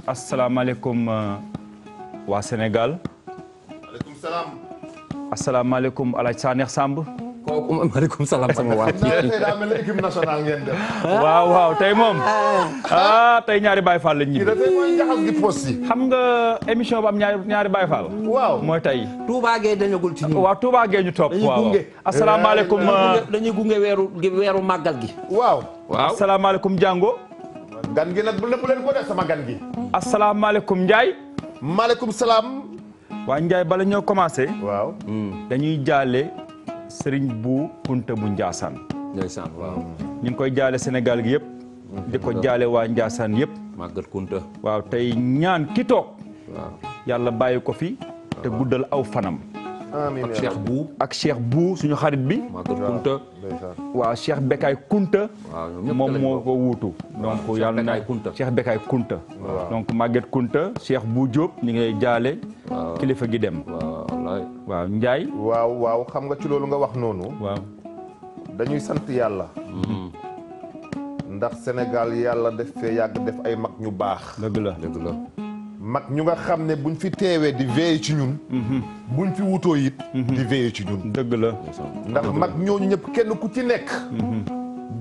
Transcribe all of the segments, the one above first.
asalaamaaleykum waa Sénégal. maaleykum salaam. asalaamaaleykum El Hadj Sanex Samb. kooku maaleykum salaam sama waa. daa mel ne équipe nationale ngeen def. waaw waaw tey moom. tey ñaari Baye Fall lañ ñibbi. kii dafay mooy njaxas gi post yi. xam nga émission bu am ñaari Baye Fall. waaw mooy tey. Touba Gueye dañagul ci ñun. waaw Touba Gueye ñu topp. waaw asalaamaaleykum. dañuy gunge weeru màggal gi. waaw. waaw asalaamaaleykum Django. gan gi nag bu lépp leen ko def sama gan gi. asalaamaaleykum Ndiaye. maaleykum salaam. waa Ndiaye bala ñoo commencé. waaw. dañuy jaale Serigne bu Kunta bu Ndiassane. ndeysaan waaw. ñu ngi koy jaale Sénégal gi yëpp. di ko jaale waa Ndiassane yëpp. Maguette Kunta. waaw tey ñaan ki toog. waaw yàlla bàyyi ko fi. te guddal aw fanam. amiin ak Cheikh Bou. ak Cheikh Bou suñu xarit bi. Maguette Kunta. waaw Cheikh Bekay Kunta. waaw ñoom ñëpp moom moo ko wuutu. donc yàlla na Cheikh Bekay Kunta. donc Maguette Kunta Cheikh Bou Diop ñu ngi lay jaale. kilifa gi dem. waaw Ndiaye. waaw xam nga ci loolu nga wax noonu. waaw. dañuy sant yàlla. ndax Sénégal yàlla def fee yàgg def ay mag ñu baax. dëgg la. mag ñu nga xam ne buñ fi teewee di veiller ci ñun. buñ fi wutoo it. di veiller ci ñun. dëgg la. ndax mag ñooñu ñëpp kenn ku ci nekk.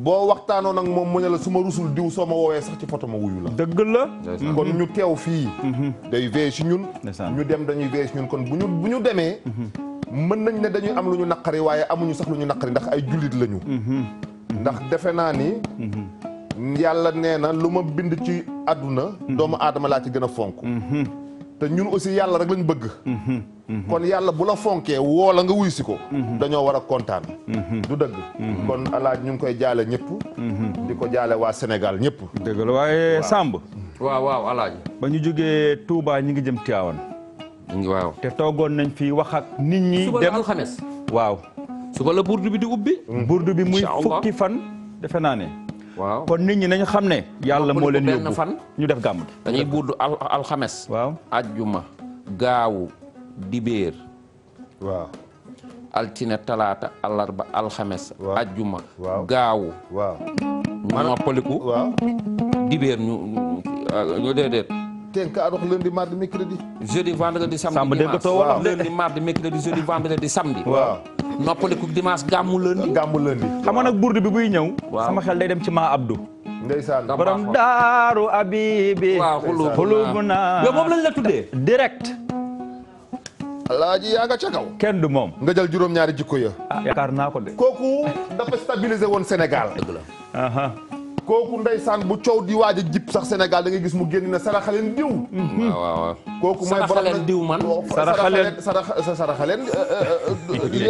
boo waxtaanoon ak moom mu ne la su ma rusul diw soo ma woowee sax ci photo ma wuyu la. dëgg la. kon ñu teew fii. day veiller ci ñun. ñu dem dañuy veiller ci ñun kon bu ñu demee. mën nañ ne dañuy am lu ñu naqari waaye amuñu sax lu ñu naqari ndax ay jullit lañu. ndax defe naa ni. yàlla nee na lu ma bind ci àdduna. doomu aadama laa ci gën a fonk. te ñun aussi yàlla rek lañ bëgg. kon yàlla bu la fonkee woo la nga wuy si ko. dañoo war a kontaan. du dëgg. kon alaaj ñu ngi koy jaale ñëpp. di ko jaale waa Sénégal ñëpp. dëgg la waaye Samb. waaw alaaj. ba ñu jógee Touba ñi ngi jëm Tivaouane. waaw. te toogoon nañ fi wax ak nit ñi. suba dem la alxames. waaw. suba la burdu bi di ubbi. burdu bi muy fukki fan defe naa ne. waaw kon nit ñi nañu xam ne. yàlla moo leen yóbbu benn fan. ñu def gàmm gi. dañuy burdu alxames. waaw. ajjuma gaawu dibéer. waaw. altine talaata àllarba alxames. waaw ajjuma. waaw gaawu. waaw. ñu noppaliku. waaw. dibéer ñu déedéet. tënk a dox lundi mardi mercredi. jeudi vendredi samedi Samb déggatoo dimanche. wolof de. lundi mardi mercredi jeudi vendredi samedi. waaw. noppaliku dimanche gàmmu lundi. gàmmu lundi. xam nga nag burdu bi buy ñëw. waaw. sama xel day dem ci maa Abdou. ndeysaan. borom daaru Abibi. waaw xulubu naa. yow moom lañ la tuddee. direct. alaaji yaa nga ca kaw. kenn du moom. nga jël juróom-ñaari jikko ya. yaakaar naa ko de. kooku dafa stabiliser woon Sénégal. dëgg la. kooku ndeysaan bu coow di waaj a jib sax Sénégal da ngay gis mu génn na saraxaleen diw. waaw. kooku mooy borom saraxaleen diw man. saraxaleen lii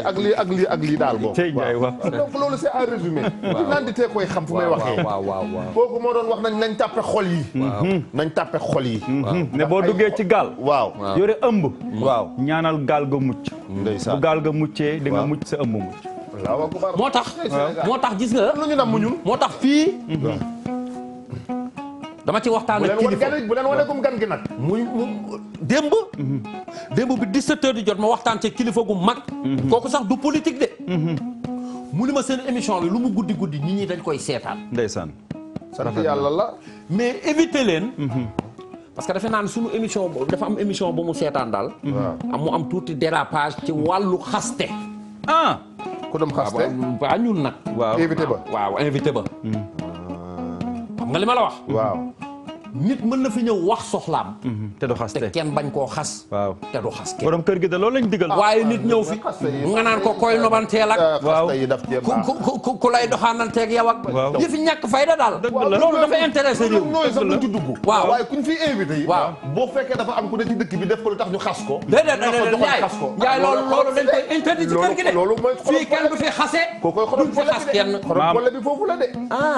ak lii daal boobu. tey Ndiaye wax. donc loolu c'est en résumé. naan di tee koy xam fu may waxee. waaw. kooku moo doon wax nañ tàppe xol yi. nañ tàppe xol yi. ne boo duggee ci gaal. waaw. yore ëmb. waaw. ñaanal gaal ga mucc. ndeysaan bu gaal ga muccee di nga mucc sa ëmb mucc. moo tax gis nga. lu ñu nam ñun. moo tax fii. dama ci waxtaan ak kilifa bu leen wane comme gan gi nag. muy démb. démb bi 17h di jot ma waxtaan ci kilifa gu mag. kooku sax du politique de. mu ni ma seen émission bi lu mu guddi nit ñi dañ koy seetaan. ndeysaan. sant yàlla la. mais éviter leen. parce que defe naa ne sunu émission boobu dafa am émission bu mu seetaan daal. mu am tuuti dérapage ci wàllu xaste. ku dem xaste. waa ñun nag. waaw invité ba. waaw invité ba. xam nga li ma la wax. waaw. nit mën na fi ñëw wax soxlaam. te du xaste. te kenn bañ koo xas. waaw te du xas kenn. borom kër gi de loolu lañ digal. waaye nit ñëw fi nga naan ko koy nobanteel ak. waaw xaste yi daf cee baax. ku lay doxaananteeg yow ak. waaw yëfi ñàkk fayda daal. loolu dafa intéressé réew. nooy sax duñ ci dugg. waaw waaye kuñ fi invité yi. waaw boo fekkee dafa am ku ne ci dëkk bi def ko lu tax ñu xas ko. déedéet Njaay loolu dañ koy interdit ci kër gi de. loolu mooy fii kenn du fi xase. kookoy xorom duñ fi xas kenn. xorom boole bi foofu la de.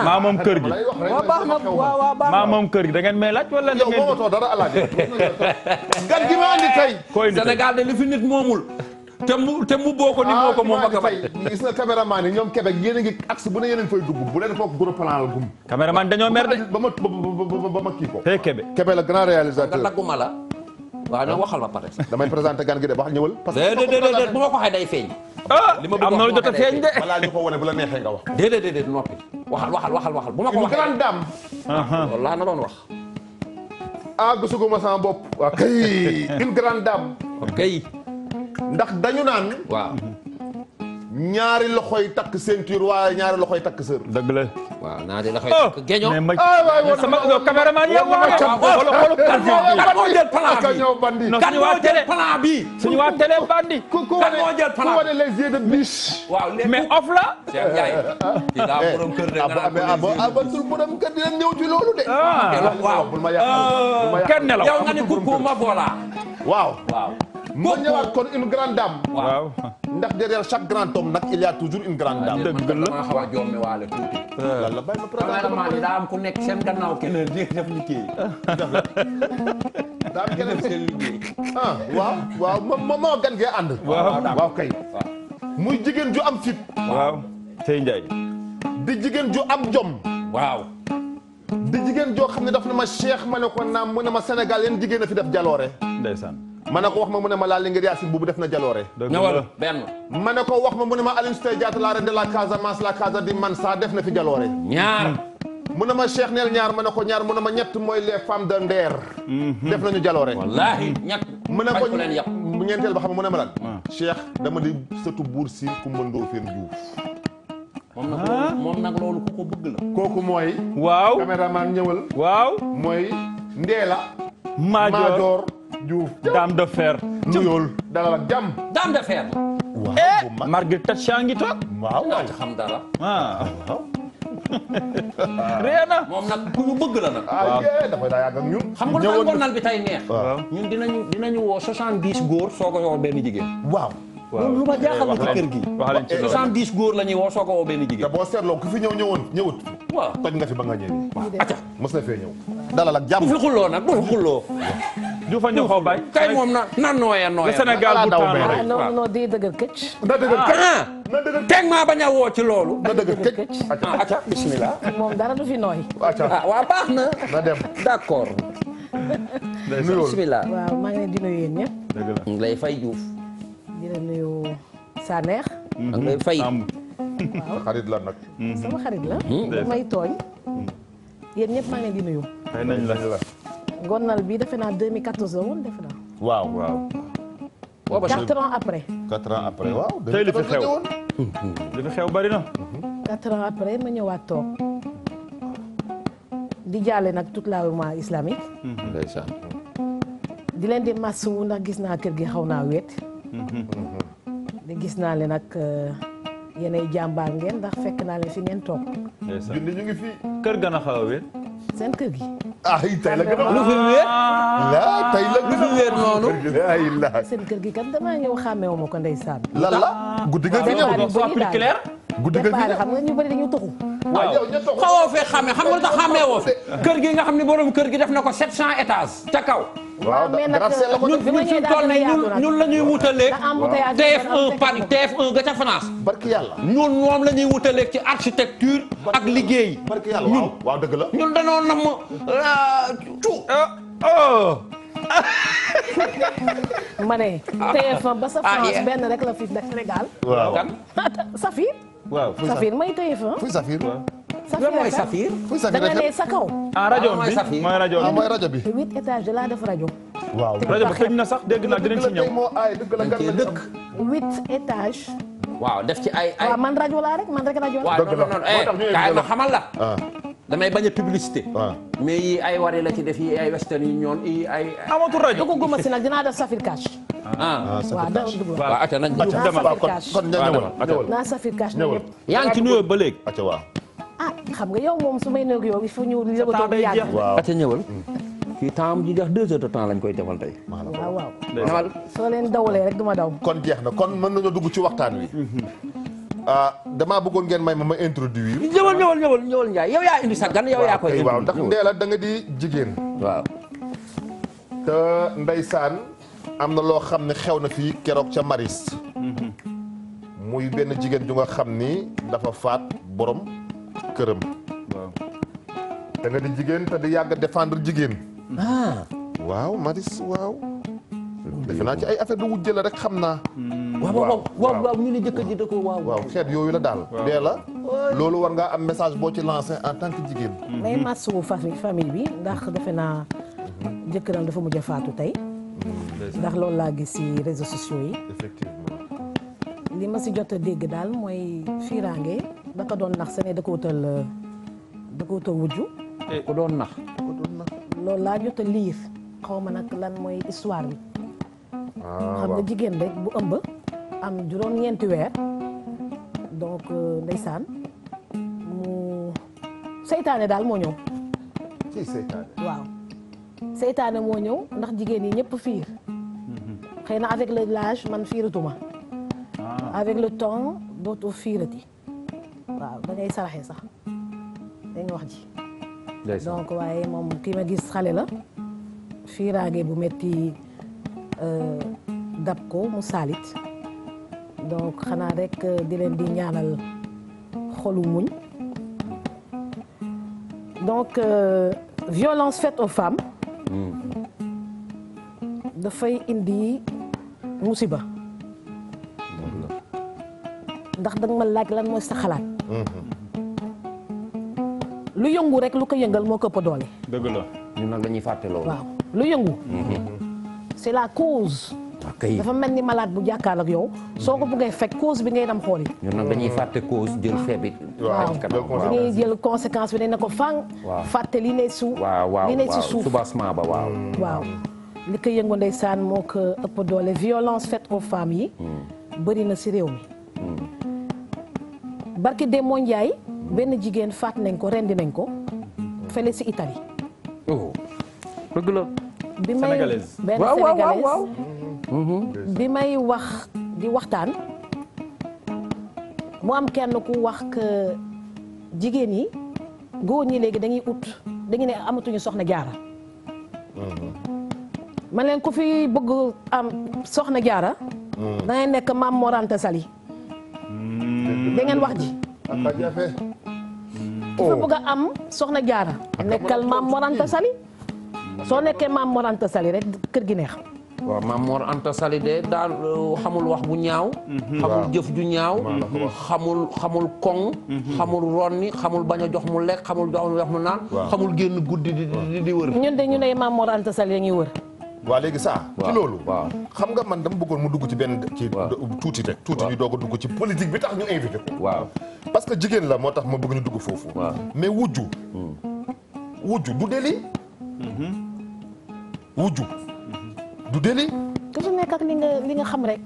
maa moom kër gi. waaw baax na waaw baax na. maa moom kër gi da ngeen may laaj wala. yow moomatoo dara alaaji. gan gi ma andi tey. Sénégal de li fi nit moomul. te mu boo ko ni moo ko moom ak a fay. gis nga caméraman yi ñoom Québec yéen a ngi axe bu ne yéen a ngi fay dugg bu leen foog gros plan la gum. caméraman dañoo mer de. ba ma kii ko. hey Kébé. Kébé la grand réalisateur. nga dagguma la. waaw na waxal ba pare. damay présenté gan gi de wax ñëwal. parce que déedéet bu ma ko waxee day feeñ. li ma bëgg am na lu jot a feeñ de. balaa ñu ko wane bu la neexee nga wax. déedéet noppi waxal bu ma ko waxee. grande dame. loolu laa na doon wax. gisuguma sama bopp. waaw kay une grande dame. ok. ndax dañu naan. waaw. ñaari loxoy takk ceinture waaye ñaari loxoy takk sër. dëgg la. waaw naa di la xëy takk geño. mais ma sama caméraman yow kan moo jël plan bi ñëw bandi. kan moo jël plan bi. suñu waa télé bandi. ku moo jël plan ku wane les yeux de biche. waaw mais off la. Cheikh Ndiaye. kii daa borom kër de nga naan abatul borom kër dina ñëw ci loolu de. waaw bul ma yàqal. kenn nelaw yow nga ni kuku ma bola. waaw. waaw. ma ñëwaat kon une grande dame. waaw. ndax derrière chaque grand homme nag il y a toujours une grande dame. dëgg la man xaw a jomme waale tuuti. yàlla bàyyi ma cameraman yi daa am ku nekk seen gannaaw keneen di def liggéey. daa am keneen seen liggéey. waaw moo gan gee ànd. waaw kay. muy jigéen ju am fit. waaw Sey Ndiaye. di jigéen ju am jom. waaw. di jigéen joo xam ne daf ne ma Cheikh ma ne ko naam mu ne ma Sénégal yéen jigéen a fi def jaloore. ndeysaan. ma ne ko wax ma mu ne ma laal li ngir Yacine boobu def na jaloore. ñëwal benn. ma ne ko wax ma mu ne ma Aline Sitoé Diatta la reine de la Casamance la Casa di Mansa def na fi jaloore. ñaar. mu ne ma Cheikh neel ñaar ma ne ko ñaar mu ne ma ñett mooy les femmes de Nder. def nañu jaloore. wallaahi ñett. mu ne ko bañ ko leen yàpp. ñeenteel ba xam mu ne ma lan. Cheikh dama di sëtu buur siin ku mëndoo fen Diouf. moom nag loolu ku ko bëgg la. kooku mooy. waaw caméraman ñëwal. waaw. mooy Ndéla. Madior Diouf. dame de fer. nuyool dalal ak jàmm. dame de fer. waaw Marguerite Thatcher ngi toog. waaw naa ci xam dara. Rihanna. moom nag ku ñu bëgg la nag. dafay daa yàgg ak ñun. xam nga daal ngonal bi tey neex. ñun dinañu woo 70 góor soog a woo benn jigéen. waaw. loolu lu ma jaaxal la ci kër gi. wax leen ci loolu 70 góor la ñuy woo soog a woo benn te jigéen. boo seetloo ku fi ñëwut. waaw toj nga fi ba nga ñëwee. acca mos na fee ñëw. dalal ak bu jàmm. fi xulloo nag bu fi xulloo. du fa ñëw xaw bay. kay moom na nooya nooya. Sénégal bu daw tànn mee rek. rek. non day dëgër këcc. na dëgg kër. na teg maa bañ a woo ci loolu. na dëgg kër. acca bismillah. moom dara du fi nooy. ah waa baax na. na dem. d'accord. nuyool. bismillah. waaw maa ngi leen di nuyu yéen ñëpp. dëgg la. ngi lay fay Diouf. di la nuyu Sanex. ngi lay fay. xarit la nag. sama xarit la. daf may tooñ. yéen ñëpp maa ngi leen di nuyu. xëy nañ la. ngonal bi defe naa 2014 la woon defe naa. waaw. 4 ans après. 4 ans après waaw. tey li fi xew li fi xew bari na. 4 ans après ma ñëwaat toog. di jaale nag toute la umma islamique. ndeysaan. di leen di masu ndax gis naa kër gi xaw naa weet. di gis naa leen nag yéenay jàmbaar ngeen ndax fekk naa leen fi ngeen toog. ndeysaan. junni ñu ngi fii. kër gën a xaw a wér. seen kër gi. tey la gën a. lu fi wéer. tey la gën a wéer noonu. seen kër gi kat damaa ñëw xàmmeewu ma ko ndeysaan. lan la. guddi nga fi ñëw. soit plus clair. guddi nga fi départ ñëw. xam nga ñu bëri dañu tuxu. waaw yow ñett ko. xawoo fee xamee xam nga lu tax xamee woo fi. kër gi nga xam ne borom kër gi def na ko 700 étages ca kaw. waaw mais nag grâce la ko ñun bi ma ñëwee toll ne ñun la ñuy wutaleeg. TF1 Paris TF1 ga ca France. barki yàlla. ñun moom la ñuy wutaleeg ci architecture ak liggéey. barki yàlla ñun waaw dëgg la. ñun dañoo nam cu. ma ne TF1 ba sa France benn rek la fi Sénégal. waaw. Safir. waaw. Safir may TF1. fuy Safir. lan mooy Safir. fuy Safir da nga ne sa kaw. rajo mooy bi Safir. mooy rajo bi. mooy rajo bi. 8 étages de laa def rajo. waaw. rajo bi xëj na sax dégg naa dinañ ci ñëw. moo aay dëgg la dañ cee dëkk. 8 étages. waaw def ci ay. waaw man rajo laa rek man rek rajo la. waaw dëgg la non non moo tax ñu kaay ma xamal la. damay bañ a publicité. waaw. mais yi ay wari la ci def yi ay western yi ñoon yi ay. amatul rajo. dugg guma si nag dinaa def Safir Cash. waaw da dugg waaw acca nañ naa demal. Safir Cash. kon ñëwal. naa Safir Cash na ñëpp. yaa ngi ci nuyoo ba léegi. acca waaw. xam nga yow moom su may nuyoog yow il faut ñu yëbatoo bu yàgg. waaw. acca ñëwal. kii temps ji def 2 heures de temps lañ koy defal tey. waaw waaw. ñëwal. soo leen dawalee rek duma daw. kon jeex na kon mën nañoo dugg ci waxtaan wi. damaa bëggoon ngeen may ma introduire. ñëwal Ndiaye yow yaa indi sa gan yow yaa koy. waaw ndax Ndéla da nga di jigéen. waaw. te ndeysaan am na loo xam ne xew na fii keroog ca Maris. muy benn jigéen ju nga xam ni dafa faat borom këram. waaw. da nga di jigéen te di yàgg défendre jigéen. waaw Maris waaw. defe naa ci ay affaire de wujje la rek xam naa. waaw ñu ni jëkkër ji da ko waaw. waaw xeet yooyu la daal. Ndéla loolu war ngaa am message boo ci lancé en tant que jigéen. may masu famille bi ndax defe naa jëkkëram dafa mujj a faatu tey ndax loolu laa gis ci réseaux sociaux yi effectivement li ma ci jot a dégg daal mooy fiiraange da ko doon nax sene da ko wutal wujju ku doon nax loolu laa jot a liir xaw ma nag lan mooy histoire bi xam nga jigéen rek bu ëmb am juróom-ñeenti weer donc ndeysaan mu seytaane daal moo ñëw ci seytaane waaw seytaane moo ñëw ndax jigéen yi ñëpp fiir xëy na avec le l'âge man fiiratuma avec le temps dootoo fiirati waaw da ngay saraxe sax dañ wax ji donc waaye moom ki ma gis xale la fiiraange bu metti dab ko mu saalit donc xanaa rek di leen di ñaanal xolu muñ donc violence faite aux femmes dafay indi musiba ndax danga ma laaj lan mooy sa xalaat lu yëngu rek lu ko yëngal moo ko ëpp doole dëgg la ñun nag dañuy fàtte loolu. waaw lu yëngu c'est la cause dafa mel ni malade bu jàkkaar ak yow soo ko bëggee fekk cause bi ngay dem xooli ñun nag dañuy fàtte cause jël feebi. waaw bi ngay jël conséquence bi dañ ne ko fang fàtte li ne su li ne ci suuf soubassement ba waaw waaw li ko yëngu ndeysaan moo ko ëpp doole violence faite aux femmes yi bëri na ci réew mi barki Demba Ndiaye benn jigéen faat nañ ko rendi nañ ko fële ci Italie dëgg la bi may benn sénégalaise bi may wax di waxtaan mu am kenn ku wax que jigéen yi góor ñi léegi dañu ne amatuñu soxna jaara man leen ku fi bëgg am soxna jaara da ngay nekk Maam Mor Anta Sali da ngeen wax ji ku fi bëgg a am soxna jaara nekkal Maam Mor Anta Sali soo nekkee Maam Mor Anta Sali rek kër gi neex waaw Maam Mor Anta Sali de daal xamul wax bu ñaaw xamul jëf ju ñaaw xamul koŋ xamul ronni xamul bañ a jox mu lekk xamul jox mu naan xamul génn guddi di wër ñun de ñu ne Maam Mor Anta Sali la ñuy wër waa léegi ça ci loolu xam nga man dama bëggoon mu dugg ci benn ci tuuti rek tuuti ñu doog a dugg ci politique bi tax ñu invité ko waaw parce que jigéen la moo tax ma bëgg ñu dugg foofu mais wujju du délit wujju du délit ku ci nekk ak li nga xam rek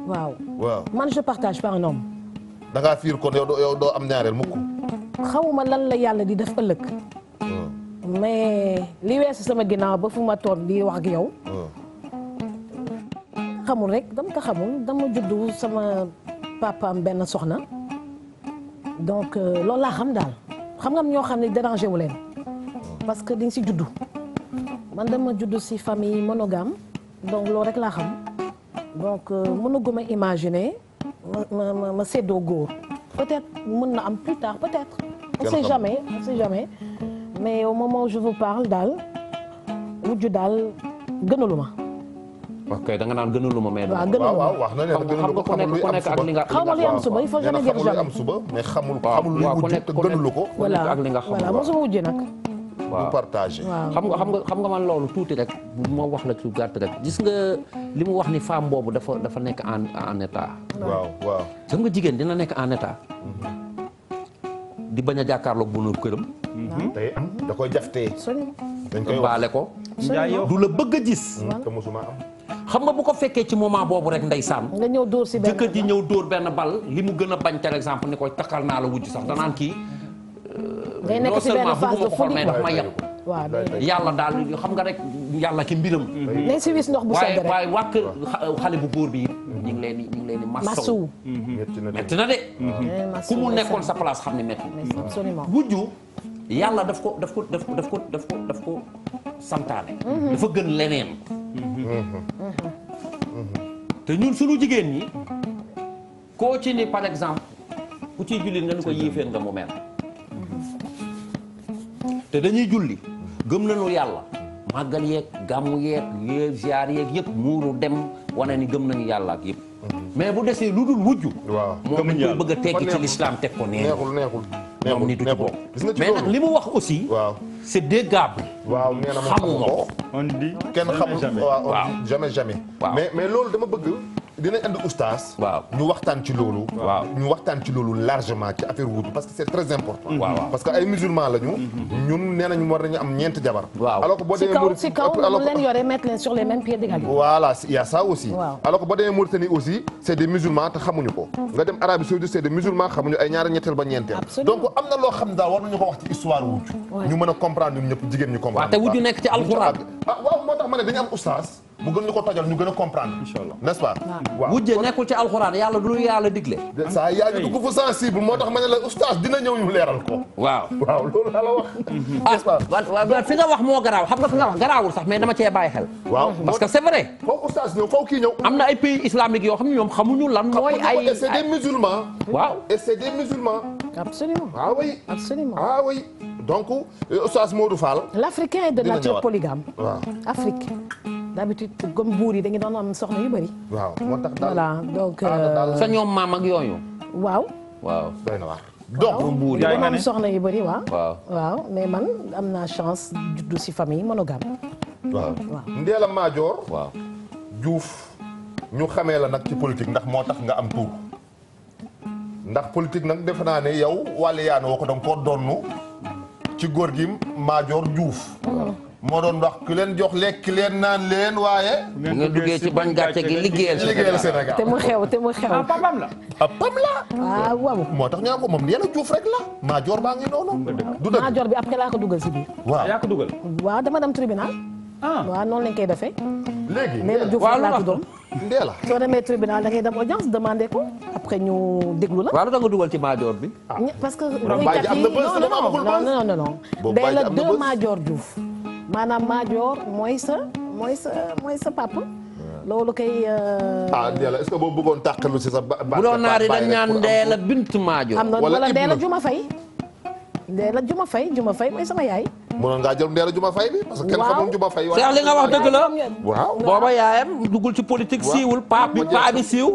waaw man je partage pas un homme da ngaa fiir kon yow doo am ñaareel mukk xawuma lan la yàlla di def ëllëg mais li weesu sama ginnaaw ba fu ma toog di wax ak yow xamul rek dama ko xamul dama juddu sama papaam benn soxna donc loolu laa xam daal xam nga ñoo xam ne dérangé wu leen parce que dañ si juddu man dama juddu si famille monogame donc loolu rek laa xam donc mënuguma imaginer ma séddoo góor peut-être mën na am plus tard peut-être on sait jamais mais au moment où je vous parle daal wujju daal gënaluma ok da nga naan gënaluma mais waaw wax na ne xam nga ku nekk ak li nga xaw ma li am suba il faut jamais dire jamais am suba mais xamul luy wujju te gënalu ko ku nekk ak li nga xam voilà mosuma wujje nag du partagé xam nga man loolu tuuti rek bu ma wax la ci gàtt rek gis nga li mu wax ni femme boobu dafa nekk en état waaw xam nga jigéen dina nekk en état di bañ a jàkkaarloog bu nur këram tey am da koy jaftee dañ koy baale ko du la bëgg a gis te mosuma am xam nga bu ko fekkee ci moment boobu rek ndeysaan nga ñëw dóor si benn jëkkër ji ñëw dóor benn bal li mu gën a bañ par exemple ni koy takkal naa la wujj sax danaan kii ngay nekk si benn phase de folie mais daf ma yeb waaw yàlla daal xam nga rek yàlla ki mbiram nañ si wis ndox bu sedd rek waaye waa kër xale bu góor bi ñu ngi leen di massaw metti na de ku mu nekkoon sa place xam ne metti absolument wujju yàlla daf ko santaane dafa gën leneen te ñun suñu jigéen ñi koo ci ni par exemple ku ciy julli nga ni ko yéeféen nga mu mel te dañuy julli gëm nañu yàlla màggal yeeg gàmmu yeeg ziar yeeg yëpp muuru dem wane ni gëm nañu yàlla ak yëpp mais bu desee lu dul wujju moom lañ koy bëgg a teggi ci l'islam teg ko neexul ñoom nit du ci bokk. gis nga ci mais nag loolu li mu wax aussi. waaw c'est déggable. waaw nee na moom xamuma ko. on dit kenn xamul waaw waaw jamais. waaw mais loolu dama bëgg dinañ andi oustaz. waaw ñu waxtaan ci loolu. waaw ñu waxtaan ci loolu largement ci affaire wuutu parce que c'est très important. waaw parce que ay musulmans lañu. ñun nee nañu war nañu am 9 jabar. waaw alors que boo si demee kaw si kaw alors mu leen yore mettre leen sur les mêmes pieds d'égalité. voilà il y a ça aussi. Waaw. alors que boo demee Mauritanie aussi c'est des musulmans te xamuñu ko. nga dem Arabie Saoudite c'est des musulmans xamuñu ay ñaari ñetteel ba ñeenteel. Absolument. donc am na loo xam ne daal war nañu ko wax ci histoire wuutu. ñu mën a comprendre ñun ñëpp jigéen ñu comprendre. waaw te wujju nekk ci alxuraan. waaw moo tax ma ne dañu am oustaz mu gën ñu ko tojal ñu gën a comprendre. Inch'Allah. n'est-ce pas. waaw wujje nekkul ci alxuraan yàlla du lu yàlla digle. saa yaa ngi dugg fu sensible moo tax ma ne la oustaz dina ñëw ñu leeral ko. waaw. waaw loolu la wax. n'est-ce pas. waaw fi nga wax moo garaaw xam nga fi nga wax garaawul sax mais dama cee bàyyi xel. waaw parce que c'est vrai. foofu oustaz ñëw foofu kii ñëw. am na ay pays islamiques yoo xam ne ñoom xamuñu lan mooy ay. et c'est des musulmans. waaw. et c'est des musulmans. Absolument. ah oui. Absolument. ah oui donc oustaz Modou Fall. L'Africain est de Dina nature ñëwaat. polygame. waaw Afrique d'habitude comme buur yi dañu doon am soxna yu bëri. waaw moo tax daal. Voilà donc. sa ñoom maam ak yooyu. waaw. waaw. doy na waar. donc buur yi dañu nga am ne. soxna yu bëri waaw. waaw. waaw mais man am naa chance juddu ci famille monogame. waaw waaw. Ndella Madior waaw. Diouf ñu xamee la nag ci politique ndax moo tax nga am tur ndax politique nag defe naa ne yow wàllu yaanu woo ko danga koo donnu ci góor gi Madior Diouf moo doon wax ku leen jox lekk ki leen naan leen waaye bu nga duggee ci bañ gàcce gi liggéeyal liggéeyal Sénégal te mu xew. ah papam la. ab pam la ah waaw. moo tax ñu naan ko moom Ndella Diouf rek la Madior baa ngi noonu du dëgg Madior bi après laa ko dugal ci biir. waaw yaa ko dugal. waaw dama dem tribunal. ah waaw noonu lañ koy defee. léegi Ndella Diouf waaw lu laa wax tuddoon. Ndella soo demee tribunal da ngay dem audience demandé ko après ñu déglu la. waaw lu tax nga dugal ci Madior bi. parce que. Baye ji am na bës dama amagul bës. non. Boobu Baye ji Ndella am na deux bës. Madior Diouf. maanaam Madior mooy sa papa. loolu kay. ah Ndella est-ce que boo bëggoon tàqalu si sa ba bu doon naar yi dañ ñaan Ndella bint Madior. am na wala wala Ndella Ibnu. Juma Faye. Ndella Juma Faye mooy sama yaay. mënoon ngaa jël Ndella Juma Fay bi parce que kenn Waaw. xamul Juma Fay Cheikh li nga wax dëgg la. waaw booba yaayam duggul ci politique siiwul paa bi siiw.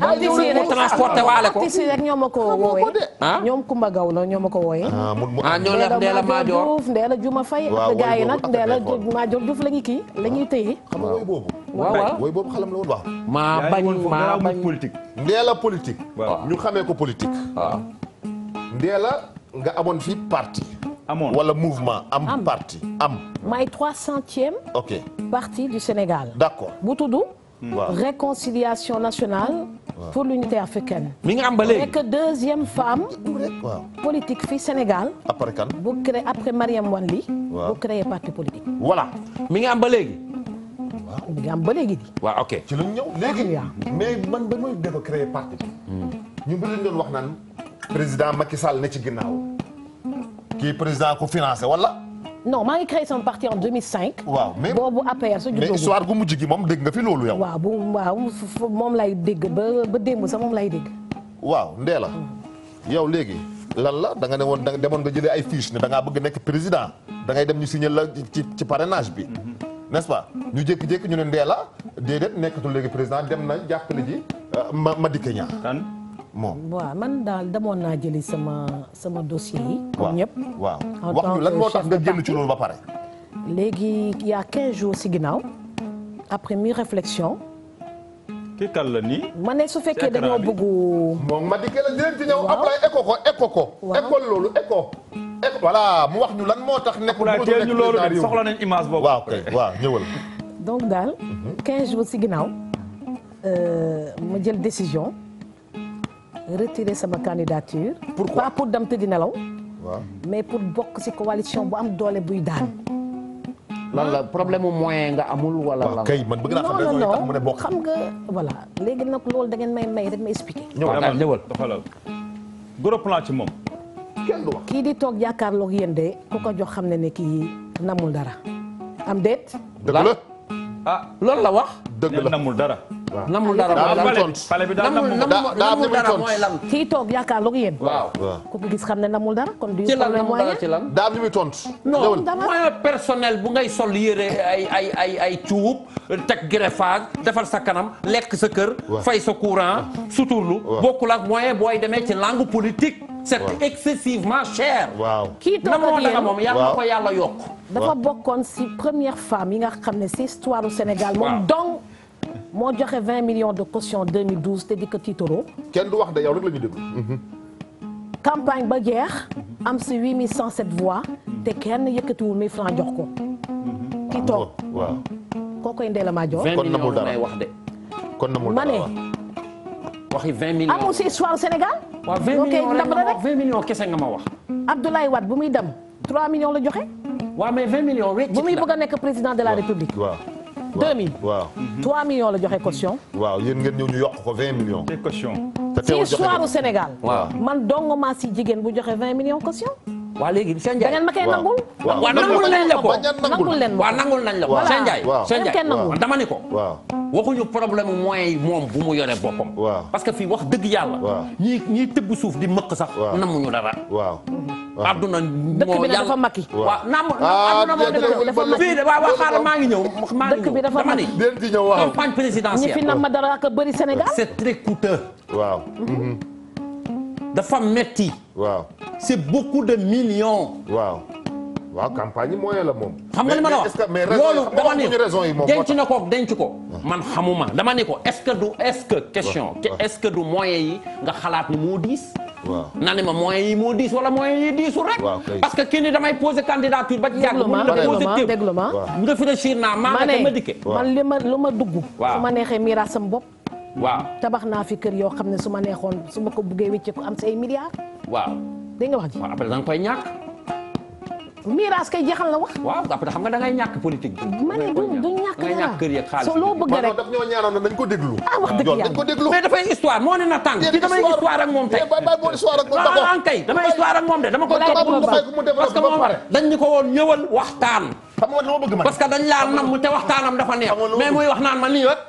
artiste yi mu transporté waale ko. artiste yi rek ñoo ma ko wooyee. ah ñoom Kumba Gaw la ñoo ma ko wooyee. ah ñoo def Ndella Madior. Diouf Ndella Juma Faye. Waaw, ak gars yi woy nag boobu Ndella ak nekkoon. Madior Diouf la ñuy kii la ñuy téye. xam nga woy boobu waaw waaw. woy boobu xalam la woon waaw maa yaa ngi bañ woon foofu maa gannaaw bañ. muy politique. Ndella politique waaw. ñu xamee ko politique waaw. Ndella nga amoon fi parti amoon. wala mouvement am parti am maay 300e ok parti du Sénégal. d'accord bu tudd. waaw Réconciliation nationale. pour l'unité africaine. mi ngi am ba léegi. nekk deuxième femme rek waaw politique fii Sénégal. après kan bu créé après Mariam Wanli. Waaw. bu créé parti politique. voilà mi ngi am ba léegi. mi ngi am ba léegi di. waaw ok. ci lañ ñëw léegi yaa. mais man ba muy def créer parti bi ñu bëri doon wax naan président Macky Sall ne ci ginnaaw kii président ko financé wala non maa ngi créé sama parti en 2005. waaw mais boobu APR su mais juddoo. histoire gu mujj gi moom dégg nga fi loolu yow waaw moom lay dégg ba démb sax moom lay dégg. waaw Ndella yow léegi lan la da nga ne woon da nga demoon nga jëlee ay fiche ne da ngaa bëgg nekk président da ngay dem ñu signer la ci parrainage bi n'est-ce pas ñu jékki-jékki ñu ne Ndella déedéet nekkatul léegi président dem na jàppale ji Madické Niang kan. moom waaw man daal demoon naa jëli sama dossier yi. waaw comme ñëpp. waaw En wax tant ñu lan que moo tax chef nga de génn parti. ci loolu ba pare léegi il y a 15 jours si ginnaaw après mi réflexion kii kan la nii. ma ne su fekkee écran dañoo bi. bëgg. moom Madické la dinañ ci ñëw Waaw. Ablaye éco ko Waaw. école loolu éco voilà mu wax ñu lan moo tax nekkul Abdoulaye teel ñu loolu de soxla nañ image boobu. waaw kay waaw ñëwal donc daal 15 jours si ginnaaw ma jël décision retirer sama candidature. Pourquoi? pas pour dem tëddi nelaw waaw mais pour bokk ci coalition bu am doole buy daan. lan la problème mu moyen nga amul wala lan. kay man bëgg naa xam raison yi tax mu ne bokk xam nga voilà léegi nag loolu da ngeen may rek ma expliquer. ñëwal waaw ñëwal. doxalal. gros plan ci moom. kenn du wax kii di toog jàkkaarloog yéen de ku ko jox xam ne ne kii namul dara am déet. dëgg la ah loolu la wax. dëgg nee la namul dara. namul dara daa mooy am lan. tontu pale bi daal namul daa am namul ni muy dara tontu. mooy lan. kii toog jàkkaarloog yéen. waaw. waaw ku ko gis xam ne namul dara kon du ci lan problème namul dara moyen. ci lan. daa am ni muy tontu non ñëwal moyen personnel bu ngay sol yére ay cuub teg greffage defal sa kanam lekk sa kër. Waaw. fay sa courant suturlu. Waaw. bokkul ak moyen booy demee ci langue politique. c'est excessivement cher. waaw kii toog ak yéen moom yàlla na ko yàlla yokk. dafa bokkoon si première femme yi nga xam ne si histoire du Sénégal. moom donc moo joxe 20 millions de caution 2012 te di ko tiitaroo. kenn du wax de yow rek la ñu déglu. campagne ba jeex am si 8107 voix te kenn yëkkatiwul 1000 francs jox ko. kii toog waaw. kookoy Ndella Madior. 20 kon namul millions dara lay wax de. kon namul ma dara ne waxi 20 millions. amul si histoire Sénégal. waaw 20 millions rek nga ma wax 20 millions kese nga ma wax. Abdoulaye Wade bu muy dem 3 millions la joxe. waaw mais 20 millions rek. bu muy bëgg a nekk président de la République. waaw 2000. waaw 3 millions la joxe caution. waaw yéen ngeen ñëw ñu yokk ko 20 millions. te caution. te si teewul joxe histoire ko. du Sénégal. waaw man dong maa si jigéen bu joxe 20 millions caution. waa léegi Cheikh da Ndiaye. ngeen ma koy nangul. waaw waaw nangul nañ la ko. nangul leen ma waaw nangul nañ la ko. Voilà. Cheikh Ndiaye. waaw Cheikh kenn Ndiaye nangul. dama ni ko. waaw waxuñu problème moyens yi moom bu mu yore boppam. waaw parce que fii wax dëgg yàlla. waaw ñii tëbb suuf di mëq sax. waaw namuñu dara. waaw. àdduna dëkk bi nag dafa makki. waaw naam Ah, àdduna moom dëkk bi dafa dafa fii de waaw xaaral maa ngi ñëw. Dëkk bi dafa dama ni den ci ñëw waaw. campagne ñi fi présidentielle. nam ma dara ak a bëri Sénégal. c'est très coûteux. waaw. dafa metti. waaw. c'est beaucoup de millions. waaw. waaw campagne yi moyen la moom. xam nga li ma la wax mais raison yi loolu dama ni raison yi moom. denc na ko denc ko. man xamuma dama ni ko est-ce que question est-ce que du moyens yi nga xalaat ni moo diis. waaw naa ne ma moyens yi moo diis wala moyens yi diisul rek. waaw kay. parce que kii ni damay poser candidature ba ci yàgg. déglu ma réfléchir naa maa nga ma dikke. man lu ma dugg. waaw su ma neexee miiraas sama bopp. waaw tabax naa fi kër yoo xam ne su ma neexoon su ma ko buggee wécce ko am say milliards. waaw. dégg nga wax ji. waaw après da nga koy ñàkk. miiraas kay jeexal la wax. waaw après xam nga da ngay ñàkk politique bi. ma ne du ñàkk da ngay ñàkk kër yeeg xaalis so loo bëgg rek. daf ñoo ñaanoon nañ ko déglu. ah wax dëgg yàlla dañ ko déglu. mais dafay histoire moo ne na tàng. kii damay histoire ak moom tey. moo histoire ak moom ah kay damay histoire ak moom de dama ko Walaay topp dama bàyyi ko mu parce que moom dañ ñu ko woon ñëwal waxtaan. xam nga li ma bëgg man. parce que dañ laa nam te waxtaanam dafa neex. mais muy wax naan ma nii rek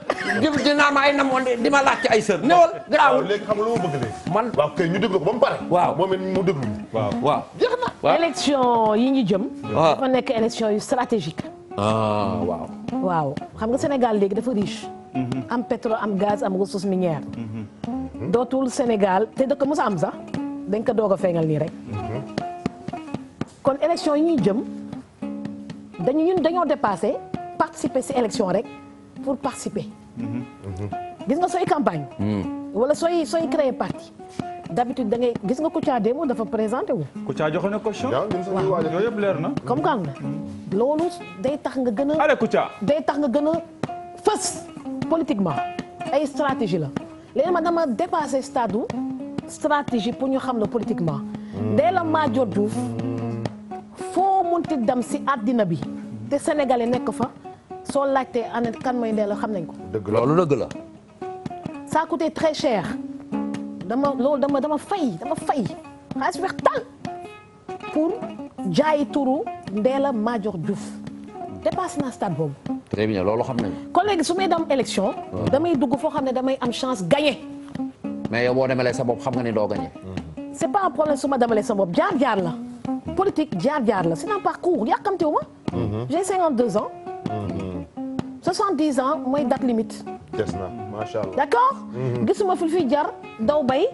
di naan ma ay nam di ma laaj ci ay sër ñëwal waaw garaawul. léegi xam nga lu ma bëgg léegi. man waaw kay ñu déglu ko ba mu pare. waaw moom it mu déglu. waaw waaw. jeex na. waaw élection yi ñu jëm. waaw dafa nekk élection yu stratégique. ah waaw. waaw xam nga Sénégal léegi dafa riche. am pétrole am gaz am ressource minière. dootul Sénégal te dëkk mos a am sax dañ ko doog a feeñal nii rek. kon élection yi ñuy jëm ñun dañoo dépassé participer ci élection rek pour participer. gis nga sooy campagne. wala sooy créer parti. d'habitude da ngay gis nga Kouthia démb dafa présenté wu. Kouthia joxe na caution. waaw ñun sax ñuy waaj a yooyu yëpp leer na. comme kan nga loolu day tax nga gën a. allez Kouthia. day tax nga gën a fës politiquement ay stratégie la léegi ma dama dépassé stade stratégie pour ñu xam la politiquement. Ndella Madior Diouf foo munti dem si àddina bi te sénégalais nekk fa soo laajtee ana kan mooy Ndella xam nañ ko. dëgg la loolu dëgg la. ça a coûté très cher dama fay xaalis weex tal pour jaay turu Ndella Madior Diouf dépassé naa stade boobu. très bien loolu xam nañu. kon léegi su may dem élection. damay dugg foo xam ne damay am chance gagner. mais yow boo demalee sa bopp xam nga ni doo gagner. c'est pas un problème su ma demalee sa bopp jaar-jaar la. politique jaar-jaar la c'est un parcours yàkkamtewu ma. j'ai 52 ans. 70 ans mooy date limite. des na macha allah. d'accord. gisuma fi jar daw bay.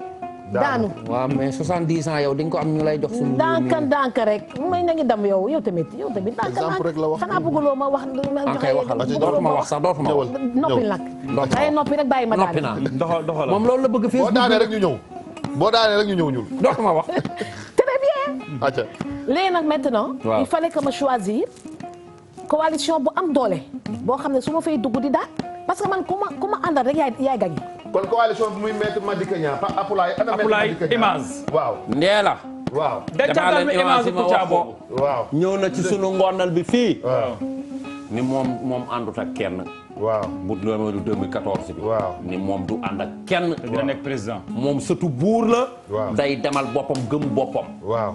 daanu waaw mais 70 ans yow di nga ko am ñu lay jox suñu. ndànk rek may na ngi dem yow tamit. exemple rek la wax xanaa bëgguloo ma wax. kay waxal dootuma wax sax dootuma wax. noppi nag. ay noppi rek bàyyi ma daal. noppi naa doxal moom loolu la bëgg Facebook. boo daanee rek ñu ñëw. boo daanee rek ñu ñëw ñun. dootuma wax. très bien. acca. léegi nag maintenant. waaw il fallait que ma choisir coalition bu am doole. boo xam ne su ma fay dugg di daal. parce que man ku ma àndal rek yaay gañ. kon coalition bi muy maître Madické Niang Pa Apulaay. ana maître Madické Niang Image. waaw. Ndella. waaw. dencatal mi image Kouthia boobu. waaw. ñëw na ci sunu ngondal bi fii. waaw. ni moom àndut ak kenn. waaw. bu 2014 bi. waaw. ni moom du ànd ak kenn. dina nekk président. moom sëtu buur la. waaw. day demal boppam gëm boppam. waaw.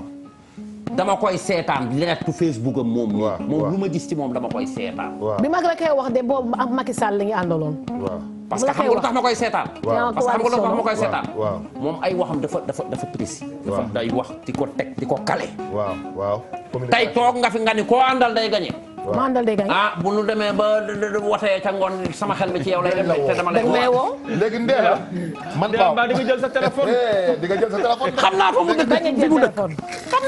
dama koy seetaan direct Facebook am moom. waaw moom lu ma gis ci moom dama koy seetaan. waaw. bi mag la koy wax de boobu ak Macky Sall la ñu àndaloon. waaw. parce que xam nga lu tax ma koy seetaan. waaw. parce que xam nga lu tax ma koy seetaan. waaw. moom ay waxam dafa précis. waaw. day wax di ko teg di ko kale. waaw. waaw. tey toog nga fi nga ni koo àndal day gañe ma àndal day gañ. ah bu nu demee ba wotee ca ngoon sama xel mi ci yow lay dem te dama lay woo. léegi Ndéla. man Ndéla mbaa di nga jël sa téléphone. di nga jël sa téléphone. xam naa fa mu dëkk bañ a jël téléphone. xam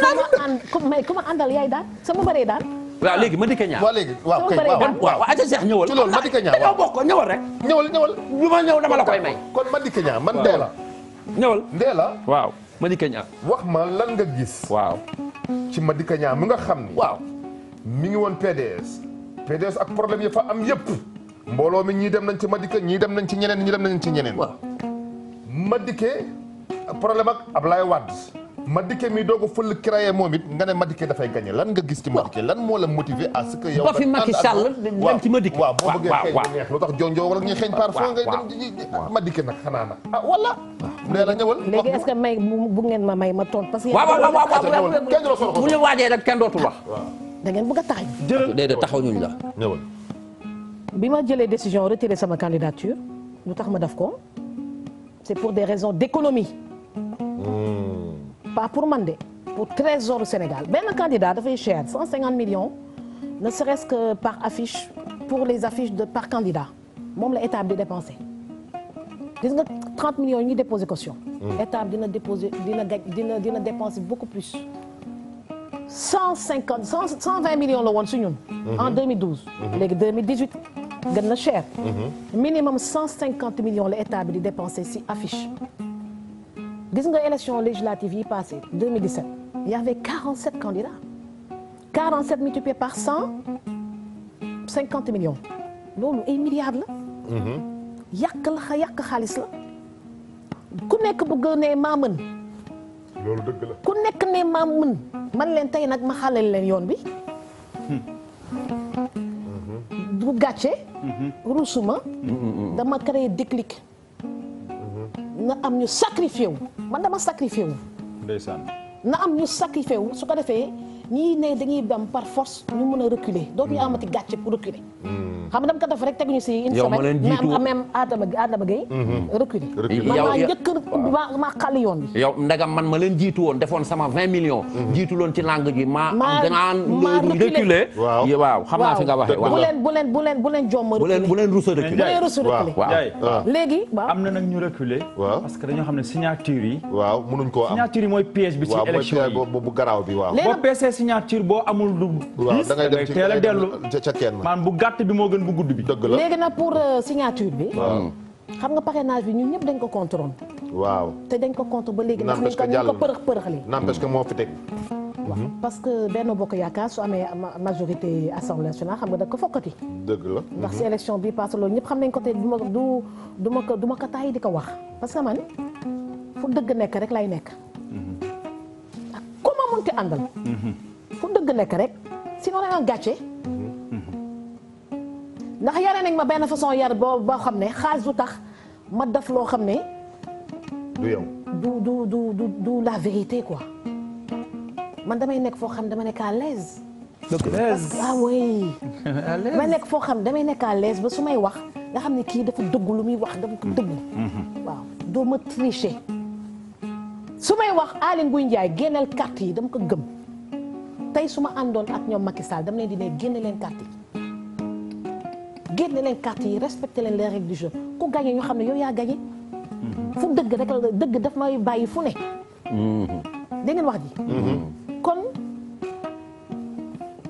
naa ku ma àndal yaay daal sama bëree daal. waaw léegi ma dikkee ñaar. waaw léegi waaw kay waaw aja Cheikh ñëwal. ci loolu ma dikkee ñaar dañoo bokk ñëwal rek. ñëwal. bu ma ñëw dama la koy may. kon ma dikkee ñaar man Ndéla. ñëwal. Ndéla. waaw ma dikkee ñaar. wax ma lan nga gis. waaw. ci ma dikkee ñaar mi nga xam ni. waaw. mi ngi woon PDS ak problème yi fa am yëpp. mbooloo mi ñii dem nañ ci Madické ñii dem nañ ci ñeneen ñii dem nañ ci ñeneen. waaw. Madické problème ak Ablaye Wade. Madické mi doog a fël créé moom it nga ne Madické dafay gagné lan nga gis ci Madické lan moo la motivé à ce que yow. ba fi Macky Sall dem ci Madické. waaw boo bëggee xeeñ bu neex lu tax jonjoo wala ñuy xeeñ parfois ngay dem Madické nag xanaa nag ah wala. nee la ñëwal. léegi est-ce que may bu ngeen ma may ma tontu parce que. waaw bu ñu waajee rek kenn dootul wax. da ngeen bëgg a taxañ. déedéet taxaw ñuñ la. ñëwal. bi ma jëlee décision retirer sama candidature lu tax ma def ko c'est pour des raisons d'économie. pas pour man de pour trésor du Sénégal benn candidat dafay cher 150 millions ne serait-ce que par affiche pour les affiches de par candidat moom la état bi di dépensé gis nga 30 millions yi ñuy déposé caution. état bi dina dépenser beaucoup plus. 120 millions la woon su ñun. en 2012. léegi 2018 gën na cher. minimum 150 millions la état bi di dépensé si affiche. gis nga élection législative yi passé 2017 il y avait 47 candidats 47 multiplié par 150 millions loolu ay milliards la. yàq xaalis la ku nekk bëgg ne maa mën. loolu dëgg la. ku nekk ne maa mën man leen tey nag ma xalal leen yoon bi. du gàcce. rusuma. dama créé déclic. na am ñu sacrifié wu man dama sacrifié wu. ndeysaan. na am ñu sacrifié wu su ko defee ñii ne dañuy dem par force ñu mën a reculer dootuñu amati gàcce pour reculer. xam nga dama ko def rek teguñu si une semaine même Adama Gueye reculer man maa njëkk maa xàll yoon bi. yow ndegam man ma leen jiitu woon defoon sama 20 millions. jiitu loon ci langue ji maa reculer. waaw xam naa fi nga waxee. bu leen jomm reculer bu leen rusa reculer. waaw léegi waaw am na nag ñu reculer. waaw parce que dañoo xam ne signature yi. waaw mënuñ koo am signature yi mooy piège bi ci élection yi bu garaaw bi waaw. boo peesee signature boo amul lu. waaw da ngay dem ci teel a dellu ca kenn. man bu gàtt bi moo gën bu gudd bi. dëgg la léegi nag pour signature bi. xam nga parrainage bi ñun ñëpp dañ ko contrôle. waaw te dañ ko contre ba léegi. n'empêche que ndax ñu ko përëxalee. n'empêche que moo fi teg. waaw parce que Benno Bokk Yaakaar su amee majorité assemblée nationale xam nga da ko fokkati. dëgg la. ndax si élection bi passé loolu ñëpp xam nañ ko te du ma ko taay di ko wax. parce que man fu dëgg nekk rek lay nekk. ak ku ma mënti àndal. fu dëgg nekk rek sinon da nga gàcce. ndax yare nañ ma benn façon yar boo xam ne xaalis du tax ma def loo xam ne. du yow. du la vérité quoi. man damay nekk foo xam dama nekk à l'aise. ah oui. damay nekk foo xam damay nekk à l'aise ba su may wax nga xam ne kii dafa dëgg lu muy wax dafa ko dëgg. waaw doo ma tricher. su may wax Aly Ngouille Ndiaye génneel carte yi dama ko gëm tey su ma àndoon ak ñoom Macky Sall dama leen di ne génne leen carte yi. génne leen carte yi respecté leen les règles du jeu ku gagné ñu xam ne yow yaa gagné. fu dëgg rek la dëgg daf may bàyyi fu ne. dégg ngeen wax ji. kon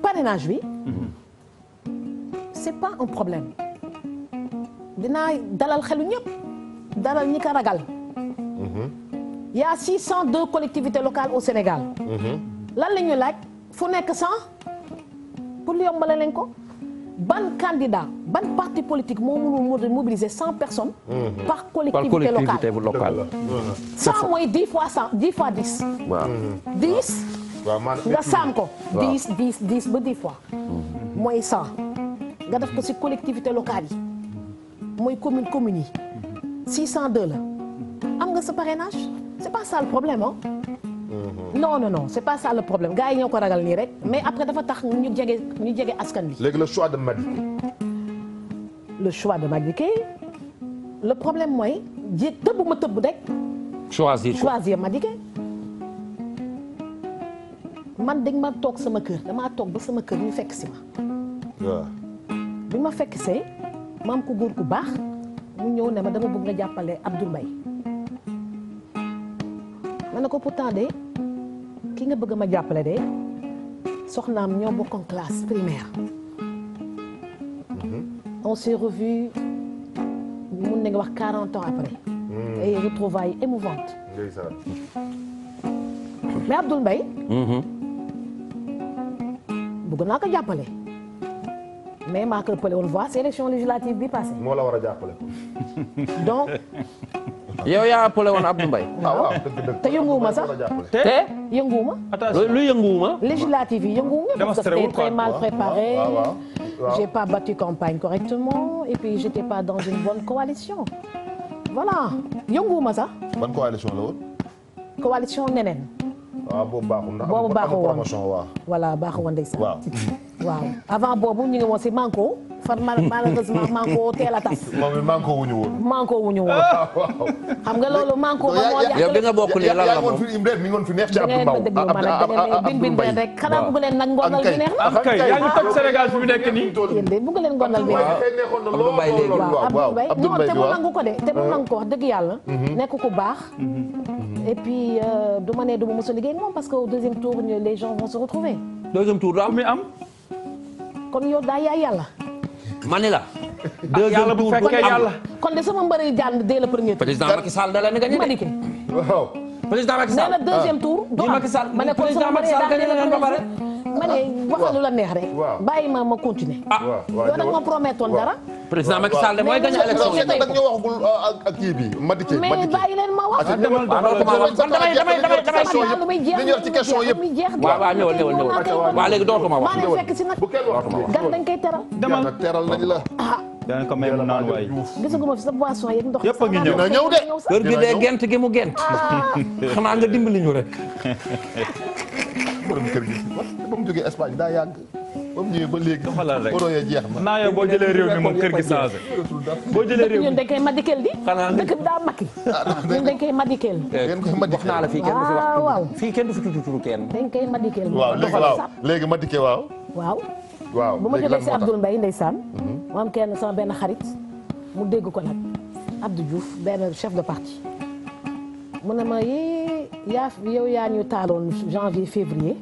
parrainage bi. c'est pas un problème. dinaa dalal xelu ñëpp dalal ñi ko ragal. y a 602 collectivités locales au Sénégal. lan la ñuy laaj fu nekk 100 pour yombale leen ko. ban candidat ban parti politique moo mënul mobiliser 100 personnes. par collectivité locale. 100 mooy 10 fois 100 10 fois 10. waaw 10. nga saam ko. 10 ba 10 fois. mooy 100. nga def ko ci collectivité locale yi. mooy commune yi. 602 la. am nga sa parrainage c'est pas ça le problème ah. non c'est pas ça le problème gars yi ñoo ko ragal nii rek mais après dafa tax ñu jege askan bi. léegi le choix de Madické. le choix de Madické le problème mooy tëbb ma tëbb rek. choisir Madické. man dañ ma toog sama kër damaa toog ba sama kër ñu fekk si ma waaw. bi ma fekk see maam ku góor ku baax mu ñëw ne ma dama bëgg nga jàppale Abdoul Mbaye ma ne ko pourtant de ki nga bëgg ma jàppale de soxnaam ñoo bokkoon classe primaire. On s'est revus mun na nga wax 40 ans après. Et retrouvailles émouvantes. ndeysaan. mais Abdoul Mbaye. bëgg naa ko jàppale. mais maa ko ëppale woon voix c'est élection législative bi passé. moo la war a jàppale. donc. yow yaa appelé woon Abdou Mbaye. waaw dëgg. te yënguwuma sax. te yënguwuma. lu yënguwuma. législative yi yënguwuma. parce que c'était très mal préparé. waaw. J'ai pas battu campagne correctement et puis j'étais pas dans une bonne coalition. Voilà yënguwuma sax. ban coalition la woon. coalition neneen. waaw boobu baaxul ndax. boobu baaxul woon promotion waaw. voilà baaxul woon ndeysaan. waaw. waaw avant boobu ñu ngi woon si Manko. far malheureusement Manko teel a tas. moom it Manko wuñu woon. Manko wuñu woon. xam nga loolu Manko ba moo yàq. yow bi nga bokk nii lan la moom. mi ngoon fi neex ci Abdou Mbaw. da ngeen bin bin rek xanaa bëgg leen nag ngonal bi neex na. kay yaa ngi toj Sénégal fi mu nekk nii. yéen de bëgg leen ngonal bi neex. Abdou Mbaye léegi waaw Abdou Mbaye non te mu nangu ko de te mu nangu ko wax dëgg yàlla. nekk ku baax. et puis du ma ne du ma mos a liggéey moom parce que au deuxième tour les gens vont se retrouver. deuxième tour daal mi am. kon yow daa yaay yàlla. ma ni la. yàlla bu fekkee yàlla. kon de sama mbëri jàll dès le premier tour. président Macky Sall da leen a gagné. Madické. waaw. président Macky Sall nee na deuxième tour. di Macky Sall ma ne kon sama mbëri daal dès le premier tour. ma ne waxal lu la neex rek. waaw bàyyi ma continuer. waaw yow nag ma promettoon dara. président Macky Sall de mooy gagné élection yi. da nga waxagul ak kii bi Madické. mais bàyyi leen ma wax. kon damay li ñu wax ci question yëpp. waaw ñëwal waaw léegi dootuma wax. maa leen fekk si nag. bu kenn wax gan dañ koy teral. demal teral nañ la. danañ ko may mu naan waay. gisaguma fi sa boisson yeeg ndox. yëpp a ngi ñëw dina ñëw de. kër gi de gent gi mu gent. xanaa nga dimbali ñu rek. borom kër gi ba mu jógee Espagne daa yàgg. ba mu ñëwee ba léegi. doxalal rek boro yee jeex na. naa yow boo jëlee réew mi moom kër gi changé. boo jëlee réew mi ñun dañ koy madikeel di. xanaa dëkk bi daa makki. ñun dañ koy madikeel. ngeen koy Madické wax naa la fii kenn du fi wax. waaw fii kenn du fi tudd turu kenn. dañ koy madikeel. waaw léegi waaw léegi Madické waaw. waaw. waaw bu ma léegi jógee lan si moo tax Abdoul Mbaye ndeysaan. mu am kenn sama benn xarit. mu dégg ko nag Abdou Diouf benn chef de parti. mu ne ma yow yaa ñu taaloon janvier février.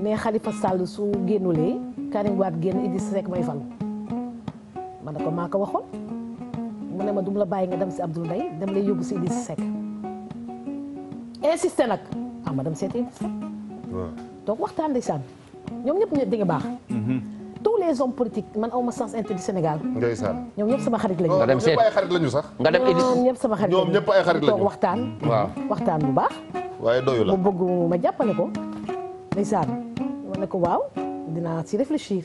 ne Khalifa Sall su génnulee Karim Wade génn Idrissa Seck may falu. ma ne ko maa ko waxoon. mu ne ma du la bàyyi nga dem si Abdoul Mbaye dem lay yóbbu si Idrissa Seck. insisté nag ma dem seeti Idrissa Seck. waaw donc waxtaan ndeysaan ñoom ñëpp ñu di nga baax. tous les hommes politiques man aw ma sens interdit Sénégal. ndeysaan. ñoom ñëpp sama xarit lañu. nga dem seet ñëpp ay xarit lañu sax. nga dem Idrissa ñoom ñëpp sama xarit lañu. ñoom ñëpp ay xarit lañu. toog waxtaan. waaw waxtaan bu baax. waaye doyu la. mu bëgg ma jàppale ko. ndeysaan ma ne ko waaw dinaa si réfléchir.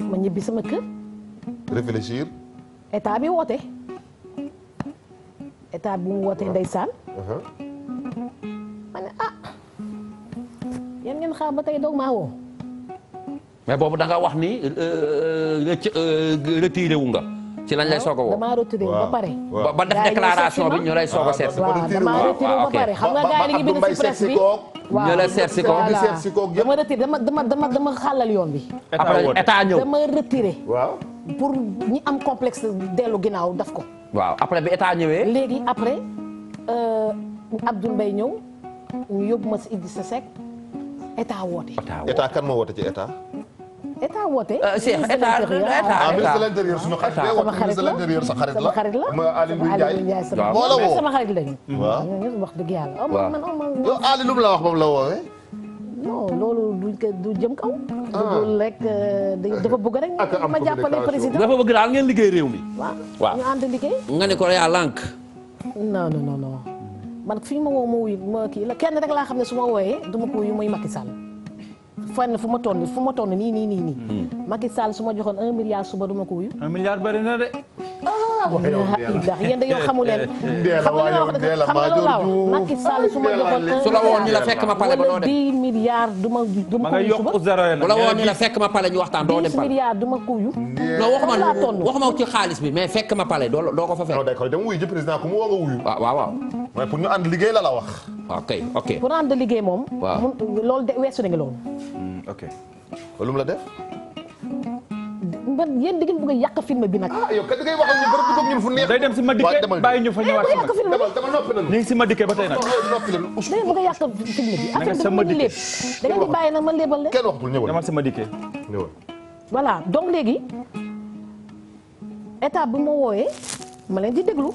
ma ñibbi sama kër. réfléchir. état bi woote. état bi mu wootee ndeysaan. ma ne yéen ngeen xaar ba tey doog maa woo. mais boobu da nga wax ni retiré wu nga. ci lañ lay soog a woo. damaa retiré ba pare. ba def déclaration bi ñu lay soog a seet si. waaw damaa retiré ba pare xam nga gars yi dañuy bind si presse bi. ñu la seet si ko. dama retiré dama xàllal yoon bi. après état ñëw. dama retiré. waaw. pour ñi am complexe dellu ginnaaw daf ko. waaw après bi état ñëwee. léegi après Abdoul Mbaye ñëw ñu yóbbu ma si Idrissa Seck état woote. état kan moo woote ci état. état woote. Cheikh état ministre de l'intérieur suñu xarit bee woote ministre de l'intérieur sa xarit la sama xarit la. ma Aly Ngouille Ndiaye moo la woo sama xarit lañu. waaw ñoom ñëpp wax dëgg yàlla. waaw yow Aly lu mu la wax moom la woowee. non loolu du jëm kaw. dugul rek dafa bëgg rek. ma jàppale président. dafa bëgg daal ngeen liggéey réew mi. waaw ñu ànd liggéey. nga ne ko yaa lànk. non non non man fi ma woo ma wuyu ma kii la kenn rek laa xam ne su ma wooyee du ma ko wuyu muy Macky Sall. fenn fu ma toll nii. Macky Sall su ma joxoon 1 milliard suba du ma ko wuyu. 1 milliard bari na de. yéen de yow xamu leen. xam nga yow Macky Sall su ma joxoon su la woon ni la fekk ma pale ba doo dem 10 milliards du ma nga yokk zéro bu la woon ni la fekk ma pale ñu waxtaan doo dem 10 pale milliards du ma kuyu. non waxuma ci xaalis bi mais fekk ma pale doo ko fa fekk. non d'accord dem wuyu ji président ku mu woo nga wuyu. waaw. mais pour ñu ànd liggéey la wax. ok. pour ànd liggéey moom. waaw loolu de weesu na nga loolu. ok. lu mu la def. man yéen da ngeen bëgg a yàq film bi nag. yow kat ngay wax ak ñun bari ñun fu neex. day dem si Madické bàyyi ñu fa ñëwaat si yàq film bi. dama noppi nañu. ñu ngi si Madické ba tey nag. noppi nañu. da ngeen bëgg a yàq film bi. nga affaire sa bi Madické. da ngeen di bàyyi nag ma léebal leen. kenn waxtul ñëwal demal si Madické. ñëwal. voilà donc léegi état bi ma wooyee ma leen di déglu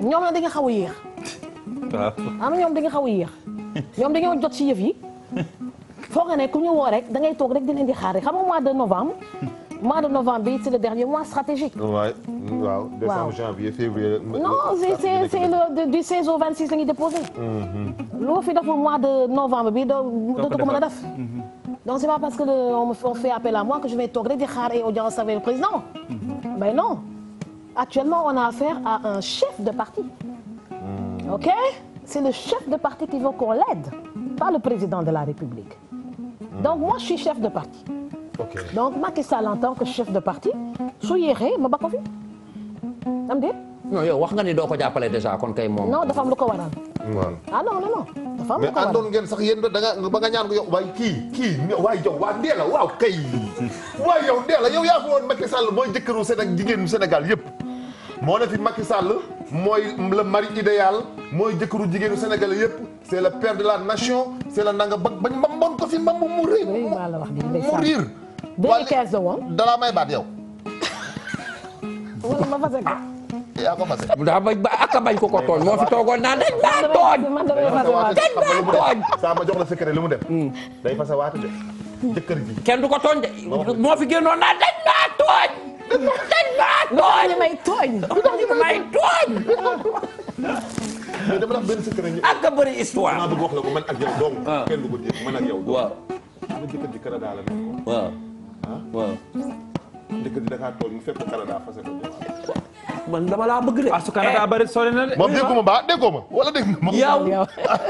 ñoom nag dañu xaw a yéex. waaw. am na ñoom dañu xaw a yéex ñoom dañoo jot ci yëf yi foog nga ne ku ñu woo rek da ngay toog rek di leen di xaar xam nga mois de novembre bi c'est le dernier mois stratégique. waaw décembre janvier février. non c'est le du 16 au 26 la ñuy déposé. loo fi deful mois de novembre bi dootu ko mën a def. donc c'est pas parce que on fait appel à moi que je vais toog rek di xaar ay audience avec le président. mais non actuellement on a affaire à un chef de parti. ok c'est le chef de parti qui veut qu'on l'aide pas le président de la République. donc moi je suis chef de parti. ok donc Macky Sall en tant que chef de parti su yéexee ma ba ko fi am déet. non yow wax nga ni doo ko jàppale déjà kon kay moom. non dafa am lu ko waral. ah non dafa am lu ko waral. mais àndoon ngeen sax yéen da nga ba nga ñaan ko yow waaye kii waaye yow waa Ndéla waaw kay waaye yow Ndéla yow yaa fi woon Macky Sall mooy jëkkëru jigéenu Sénégal yëpp moo ne fi Macky Sall mooy le mari idéal mooy jëkkëru jigéenu Sénégal yëpp c'est le père de la nation c'est la nanga bañ mbamboon ko fi mbamb mu riir mu riir 2015 la woon. dalaa may baat yow. wala ma fase ko. yaa ko fase. daa bañ ba ak a bañ ko tooñ moo fi toogoon naan dañ maa tooñ. man damay fase waat. dañ maa tooñ. saa ma jox la secret li mu def. day fase waat de jëkkër ji. kenn du ko tooñ de moo fi génnoon naan dañ maa tooñ. dañ maa tooñ. ñu may tooñ. may tooñ. mais dama def benn secret ñu. ak a bëri histoire. maa bëgg wax la ko man ak yow donc. kenn du ko dégg man ak yow. waaw. sama jëkkër ji Canada la nekkoon. waaw. waaw. jëkkër ji Dakar tool mu fekk ko Canada fase ko. man dama laa bëgg de. su Canada bari sori na de. moom dégguma ba déggoo ma wala dégg ma.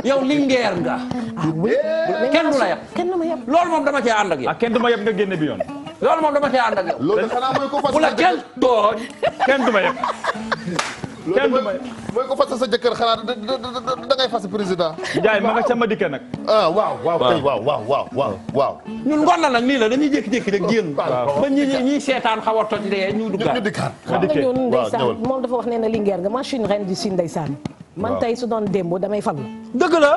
yow lingeer nga. kenn du la yab. kenn du ma yab. loolu moom dama cee ànd ak yow. kenn du ma yab nga génne bi yoon. loolu moom dama cee ànd ak yow. loolu xanaa mooy ko fas. bu la kenn tooñ. kenn du ma yab. kenn du ma yab. mooy ko fas sa jëkkër xanaa da ngay fas président. Ndiaye ma nga ca Madické nag. waaw kay waaw. ñun ngoon na nag nii la dañuy jékki-jékki rek génn. ba ñi seetaan xaw a toj lee ñu duggaat. ñu dikkaat. xam nga ñun ndeysaan moom dafa wax nee na Linguère nga man je suis une reine du Sine ndeysaan. man tey su doon démb damay falu. dëgg la.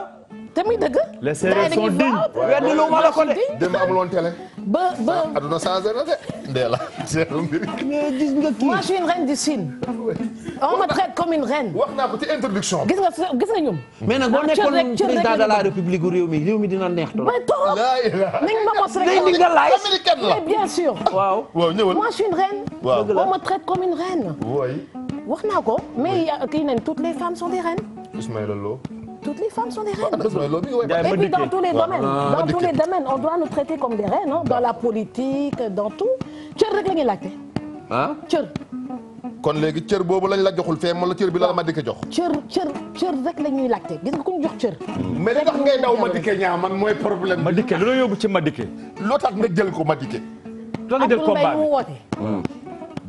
te muy dëgg. les Sérères sont dignes. weddi lu ma la ko de. démb amuloon télé. ba aduna changé na de. Ndéla seetlu mbir. mais gis nga kii. moi je suis une reine du Sine. on me traite comme une reine. wax naa ko ci introduction bi. gis nga ñun. mais nag boo nekkoon président de la république réew mi dina neex trop. mais trop nañ ma mos rek. day dinga laaj. américaine la. mais bien sûr. waaw. waaw ñëwal. moi je suis une reine. waaw on me traite comme une reine. oui. wax naa ko mais kii nañ toutes les femmes sont des reines. Ismaïla Lo. toutes les femmes sont des reines. Ismaïla Lo bi nga Ndiaye et puis dans tous les domaines. Ah, dans tous les domaines on doit nous traiter comme des reines hein, dans la politique dans tout. cër rek la ñuy laajte. ah. cër. kon léegi cër boobu lañ la joxul fee wala cër bi la Madické jox. cër rek la ñuy laajte gis nga ku ñu jox cër. mais li tax ngay daw Madické ñaa man mooy problème. Madické lu la yóbbu ci Madické. loo tax nga jël ko Madické. loo nga jël combat mu woote.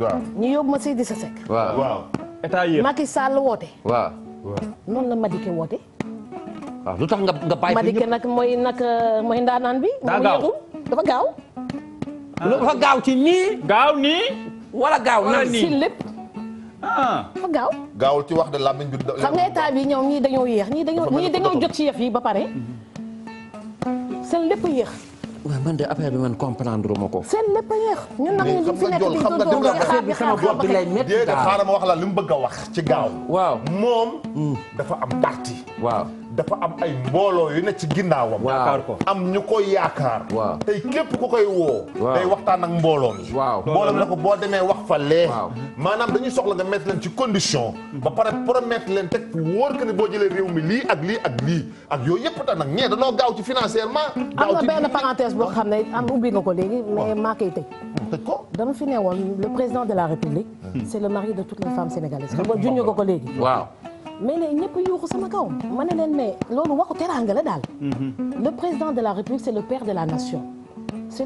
waaw. ñu yóbbu ma Seydou Seck. waaw. état yéen. Macky Sall woote. waaw. noonu la Madické woote. waaw lu tax nga bàyyi. Madické nag mooy ndaanaan bi. daa gaaw dafa gaaw. dafa gaaw ci nii. gaaw nii. wala gaaw wala nan nii. si lépp. dafa gaaw. gaawul ci wax de làmmiñ bi. xam nga état bi ñoom ñii dañoo yéex ñii dañoo jot ci yëf yi ba pare. seen lépp yéex. waaw man de affaire bi man comprendre ma ko. seen lépp yéex. ñun nag ñu fi nekk di xam nga doon affaire bi sama bopp bi lay métti déedéet daal. xaaral ma wax la li mu bëgg a wax ci gaaw. waaw. moom. dafa am parti. waaw. dafa am ay mbooloo yu ne ci ginnaawam. yaakaar ko am ñu koy yaakaar. waaw tey képp ku koy woo. day waxtaan ak mbooloo mi. waaw mbooloo mi ne ko boo demee wax fa lee. waaw maanaam dañuy soxla nga mettre leen ci condition. ba pare promettre leen teg wóor que ni boo jëlee réew mi lii ak lii ak lii ak yooyu yëpp tax nag ñee dañoo gaaw ci financièrement. am na benn parenthèse boo xam ne am ubbi nga ko léegi mais maa koy tëj. tëj ko. dama fi ne woon le président de la République. c'est le mari de toutes les femmes sénégalaises. xam nga junj nga ko léegi. waaw. mais léegi ñëpp yuuxu sama kaw ma ne leen mais loolu waxu teraanga la daal. le président de la République c'est le père de la nation. c'est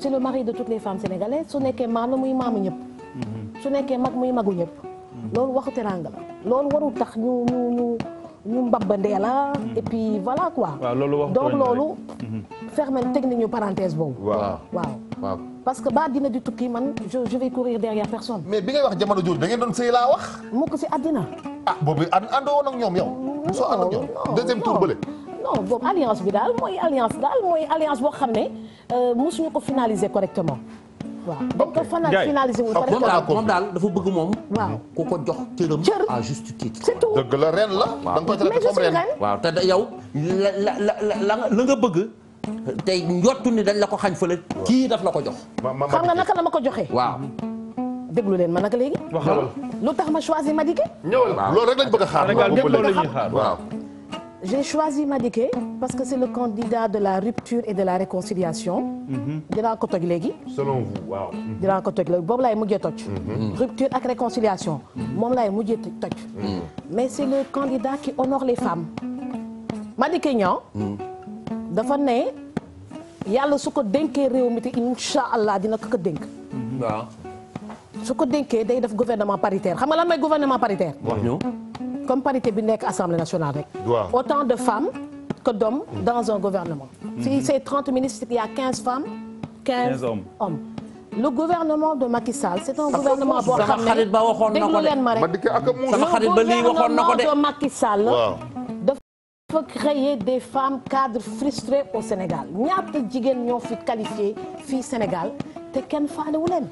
le mari de toutes les femmes sénégalaises su nekkee maam la muy maamu ñëpp. su nekkee mag muy magu ñëpp. loolu waxu teraanga la loolu warul tax ñu mbabbandee la et puis voilà quoi. waaw loolu wax donc loolu. fermer technique ñu parenthèse boobu. waaw. parce que ba dina di tukki man je vais courir derrière personne. mais bi ngay wax jamono jooju da ngeen doon sëy laa wax. mu ko si àddina. ah boobu àndoo woon ak ñoom yow. mosoo ànd ak ñoom deuxième tour bële. non boobu alliance bi daal mooy alliance boo xam ne mosuñu ko finaliser correctement. waaw dañ ko finaliser wu correctement. moom daal dafa bëgg moom. waaw ku ko jox cëram. à juste titre. c'est tout dëgg la ren la. da nga koy traité comme ren. waaw te yow la nga bëgg. tey njottu ni dañ la ko xañ fële. kii daf la ko jox. xam nga naka la ma ko joxee. waaw. déglu leen ma naka léegi. waxal lu tax ma choisi Madické. ñëwal loolu rek lañ bëgg a xaar. Sénégal ñëpp loolu la ñuy xaar. waaw. j'ai choisi Madické parce que c'est le candidat de la rupture et de la réconciliation. dinaa ko toj léegi. selon vous waaw. dinaa ko toj léegi boobu laay mujjee toj. rupture ak réconciliation. moom laay mujjee toj. mais c'est le candidat qui honore les femmes. Madické Niang. dafa ne yàlla su ko dénkee réew mi te incha allah dina ko dénk. waaw. su ko dénkee day def gouvernement paritaire xam nga lan mooy gouvernement paritaire. wax ñu. comme parité bi nekk assemblée nationale rek. waaw autant de femmes que d'hommes dans un gouvernement. si c'est 30 ministres il y a 15 femmes. 15 hommes. le gouvernement de Macky Sall c'est un gouvernement boo xam ne sama xarit ba waxoon na ko déglu leen ma rek. sama xarit ba lii waxoon na ko de. le gouvernement de Macky Sall. dafa créer des femmes cadres frustrées au Sénégal ñaata jigéen ñoo fi qualifié fii Sénégal te kenn faalewu leen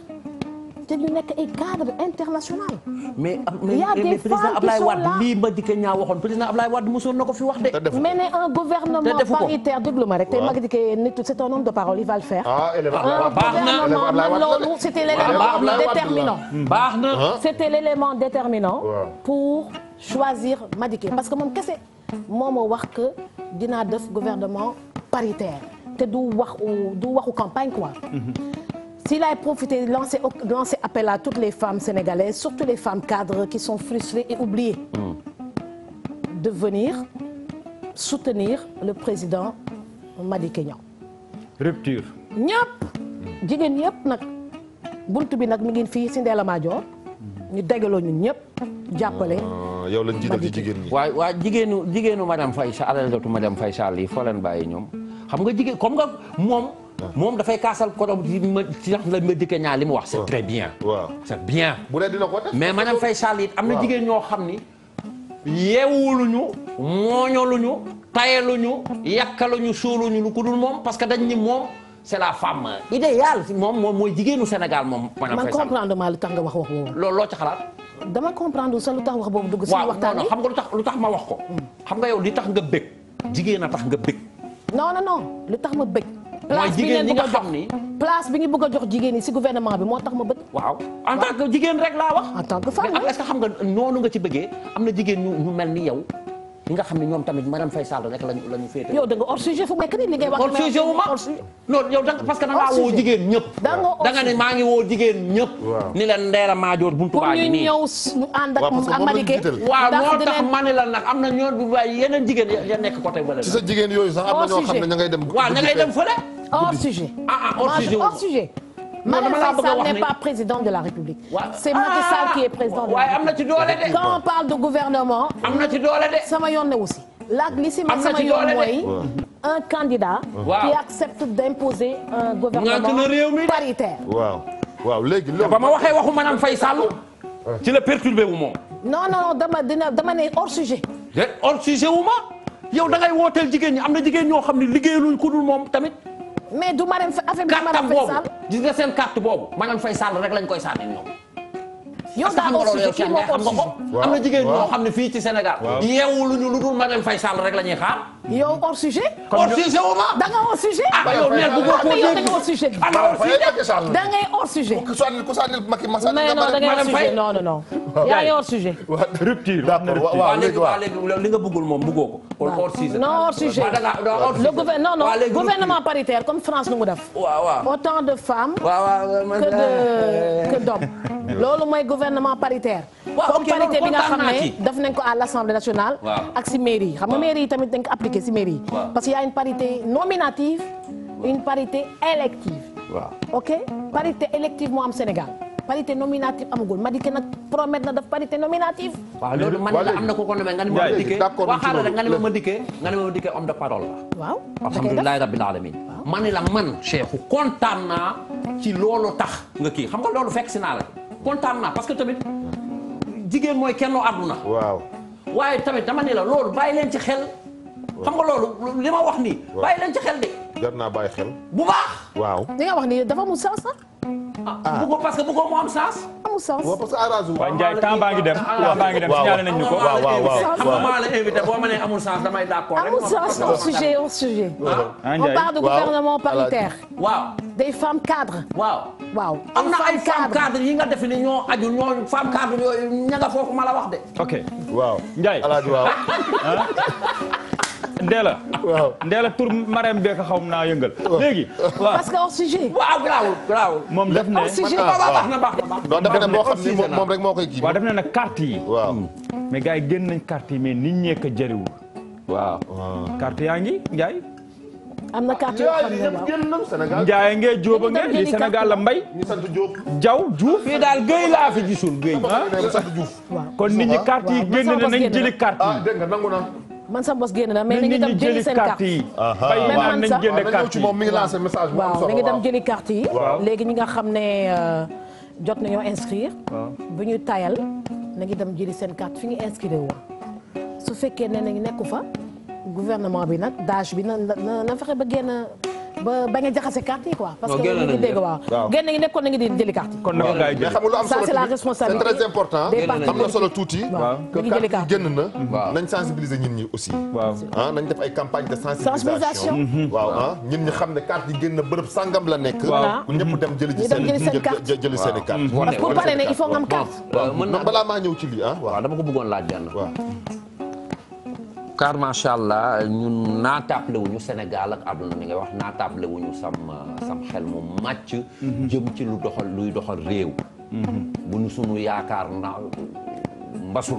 te ñu nekk ay cadres international. mais y a des président femmes qui Ablaye sont Wade là. lii Madické Niang waxoon président Ablaye Wade mosoon na ko fi wax de. mener un gouvernement te defu ko. paritaire déglu ma rek te Madické nit c'est un homme de parole il va le faire. ah un gouvernement man loolu c'était l'élément déterminant. baax na. c'était l'élément déterminant pour choisir Madické parce que moom kese moo ma wax que dinaa def gouvernement paritaire te du waxu campagne quoi. S'il a profité lancer appel à toutes les femmes sénégalaises surtout les femmes cadres qui sont frustrées et oubliées de venir soutenir le président Madické Niang. rupture. ñëpp jigéen ñëpp nag buntu bi nag mi ngi fii si Ndella Madior ñu dagaloo ñun ñëpp jàppale. yow lañ jiital ci jigéen ñi. waa jigéenu madame Faye Sall alalatu madame Faye Sall yi foo leen bàyyi ñoom xam nga jigéen comme nga moom dafay kaasal korom ci la Madické Niang li mu wax c'est très bien. waaw c'est bien. bu dee dina ko def. mais madame Faye Sall it am na jigéen ñoo xam ni yeewuluñu mooñoluñu tayeluñu yakkaluñu suuluñu lu ko dul moom parce que dañ ni moom c'est la femme idéale moom mooy jigéenu Sénégal moom. madame Faye Sall man comprendre maa lu tax nga wax boobu. loolu loo ci xalaat. dama comprendre sa lu tax wax boobu dugg. suñu waxtaan waaw non xam nga lu tax ma wax ko. xam nga yow li tax nga bëgg. jigéen a tax nga bëgg. non lu tax ma bëgg. mooy jigéen ñi nga xam ni place bi ñu bëgg a jox jigéen ñi ci gouvernement bi moo tax ma bëgg. waaw en tant que jigéen rek laa wax. en tant que femme mais est-ce que xam nga noonu nga ci bëggee am na jigéen ñu mel ni yow li nga xam ne ñoom tamit madame Faye Sall rek lañu féete. yow da nga hors sujet fu mu nekk nii li ngay wax. hors sujet wu ma non yow da parce que da ngaa woo jigéen ñëpp. da nga ne maa ngi woo jigéen ñëpp. ni leen Ndella Madior buntu baa ngi nii. pour ñu ñëw ànd ak Madické. waaw moo tax ma ne la nag am na ñoo yeneen jigéen ya nekk côté bële. ci sa jigéen yooyu sax am na ñoo xam ne ña ngay dem. waaw ña ngay dem fële. hors sujet. hors sujet. Marième Faye Sall n'est pas président de la République. C'est Macky Sall qui est président de la République. waaye am na ci doole de. quand on parle de gouvernement. am na ci doole de. sama yoon ne aussi. li si sama yoon mooy un candidat. qui accepte d'imposer un gouvernement paritaire. waaw léegi loolu. ba ma waxee waxu madame Faye Sall. ci la perturbé wu moom. non dama ne hors sujet. hors sujet wu ma. yow da ngay wooteel jigéen ñi am na jigéen ñoo xam ne liggéeyaluñ ku dul moom tamit. mais du Marième affaire bi Marième Faye Sall. gis nga seen carte boobu madame Faye Sall rek lañ koy sànni ñoom. yow daa hors sujet kii moo hors sujet. am na jigéen ñoo xam ne fii ci Sénégal. yeewuluñu lu dul Marième Faye Sall rek la ñuy xaar. yow hors sujet. hors sujet wu ma. da nga hors sujet. ah yow nee bu ko yow da nga hors sujet. da ngay hors sujet. ku sànni Macky Sall mais non da ngay hors sujet non non non. yaa ngi hors sujet. rupture. waaw léegi li nga bëggul moom bëggoo ko. kon hors sujet. non hors sujet. le gouvernement paritaire comme France nu mu def. autant de femmes. que d'hommes. loolu mooy gouvernement paritaire. comme parité bi nga xam ne def nañ ko à l'Assemblée nationale. ak si mairie yi xam nga mairie yi tamit dañ ko appliqué si mairie yi. parce qu'il y a une parité nominative une parité élective. ok parité élective moo am Sénégal. parité nominative amagul Madické nag promettre na def parité nominative. waaw loolu man la am na ko nommé nga ni ma Madické waxaale rek nga ni ma Madické homme de parole la. waaw alhamdulilah rabbil alamin ma ne la man Cheikhou kontaan naa ci loolu tax nga kii xam nga loolu fekk si naa la kontaan naa parce que tamit jigéen mooy kenn àdduna. waaw waaye tamit dama ne la loolu bàyyi leen ci xel. xam nga loolu li ma wax nii. bàyyi leen ci xel de. jar naa bàyyi xel. bu baax. waaw li nga wax nii dafa mu sens sax. bu ko parce que bu ko mu am sens. amul sens. waaw parce que arrangé wu. waaw Ndiaye temps baa ngi dem. temps baa ngi dem signalé nañ ñu ko. waaw maa la invité boo ma nee amul sens damay d'accord. amul sens hors sujet hors sujet. on parle de gouvernement paritaire. waaw des femmes cadres. waaw am na ay femmes cadres yi nga def ni ñoo aju ñoo femmes cadres yooyu ña nga foofu ma la wax de. ok waaw Ndiaye alaaji waaw. Ndeela. waaw Ndeela tur Marème Beka xaw ma naa yëngal. léegi. waaw parce que hors sujet. waaw garaawul. moom def ne. hors sujet baax na. non dafa ne boo xam ni moom rek moo koy kii. waaw def na nag carte yi. waaw mais gars yi génn nañ carte yi mais nit ñee ko jëriwul. waaw. carte yaa ngi Ndiaye. am na carte yoo xam ne waaw génn nañ Sénégal. Ndiaye ngee Jóoba ngee li Sénégal la mbay. ñu sant Diop. Jaw Diouf. fii daal Guèye laa fi gisul Guèye. sant Diouf. kon nit ñi carte yi génn na nañ jëli carte yi. dégg nga nangu na. man sa bos génn na mais nañu dem jëli seen carte yi. bay naan nañ jënd carte yi. moom mi ngi lancé message bu am solo. waaw nañu dem jëli carte yi. waaw léegi ñi nga xam ne jot nañoo inscrire. bu ñu tayal nañu dem jëli seen carte fi ñu inscrire woon su fekkee ne nañu nekku fa gouvernement bi nag dage bi na fexe ba génn ba bañ a jaxase carte yi quoi. parce que ñu ngi dégg waaw génn nañu nekkoon nañu di jëli carte yi. kon naka gars yi mais xam nga lu am ça solo c'est la responsabilité c'est très important. am na solo tuuti. waaw que nañu jëli carte yi carte génn na. nañ sensibiliser ñin ñi aussi. waaw nañ def ay campagne de sensibilisation. waaw ñin ñi xam ne carte yi génn na bërëb sangam la nekk. voilà ñëpp dem jëli ji seen jëli seen i carte. parce que pour parler ne il faut nga am carte. man balaa maa ñëw ci lii waaw dama ko bëggoon laaj benn. waaw. car macha allah ñun naataable wuñu Sénégal ak àdduna ni ngay wax naataable wuñu sam xel mu màcc. jëm ci luy doxal réew. bu ñu sunu yaakaar mbasul.